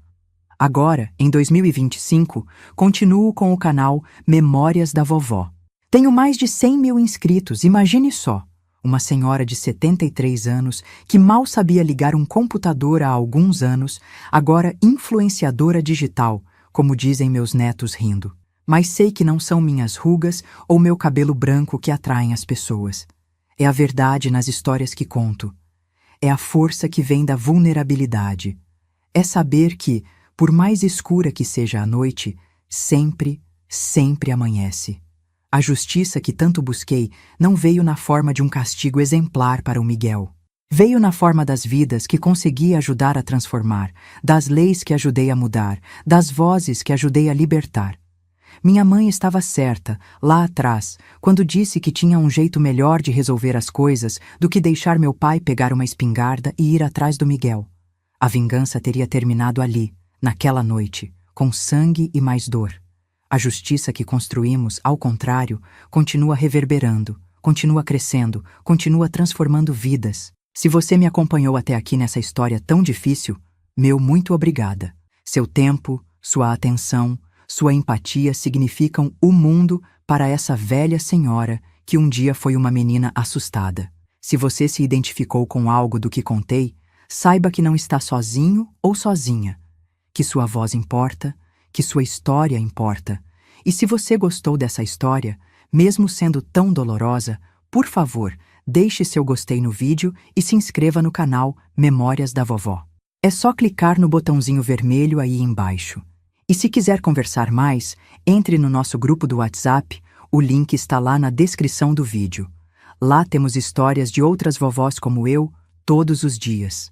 Agora, em 2025, continuo com o canal Memórias da Vovó. Tenho mais de 100 mil inscritos, imagine só. Uma senhora de 73 anos, que mal sabia ligar um computador há alguns anos, agora influenciadora digital, como dizem meus netos rindo. Mas sei que não são minhas rugas ou meu cabelo branco que atraem as pessoas. É a verdade nas histórias que conto. É a força que vem da vulnerabilidade. É saber que, por mais escura que seja a noite, sempre, sempre amanhece. A justiça que tanto busquei não veio na forma de um castigo exemplar para o Miguel. Veio na forma das vidas que consegui ajudar a transformar, das leis que ajudei a mudar, das vozes que ajudei a libertar. Minha mãe estava certa, lá atrás, quando disse que tinha um jeito melhor de resolver as coisas do que deixar meu pai pegar uma espingarda e ir atrás do Miguel. A vingança teria terminado ali, naquela noite, com sangue e mais dor. A justiça que construímos, ao contrário, continua reverberando, continua crescendo, continua transformando vidas. Se você me acompanhou até aqui nessa história tão difícil, meu muito obrigada. Seu tempo, sua atenção, sua empatia significam o mundo para essa velha senhora que um dia foi uma menina assustada. Se você se identificou com algo do que contei, saiba que não está sozinho ou sozinha, que sua voz importa, que sua história importa. E se você gostou dessa história, mesmo sendo tão dolorosa, por favor, deixe seu gostei no vídeo e se inscreva no canal Memórias da Vovó. É só clicar no botãozinho vermelho aí embaixo. E se quiser conversar mais, entre no nosso grupo do WhatsApp, o link está lá na descrição do vídeo. Lá temos histórias de outras vovós como eu, todos os dias.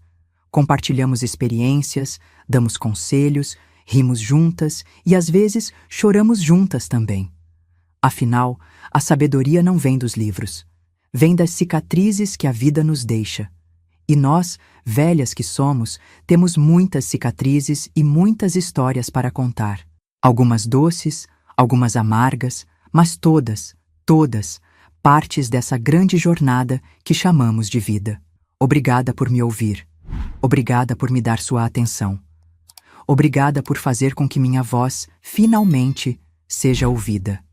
Compartilhamos experiências, damos conselhos, rimos juntas e às vezes choramos juntas também. Afinal, a sabedoria não vem dos livros, vem das cicatrizes que a vida nos deixa. E nós, velhas que somos, temos muitas cicatrizes e muitas histórias para contar. Algumas doces, algumas amargas, mas todas, partes dessa grande jornada que chamamos de vida. Obrigada por me ouvir. Obrigada por me dar sua atenção. Obrigada por fazer com que minha voz, finalmente, seja ouvida.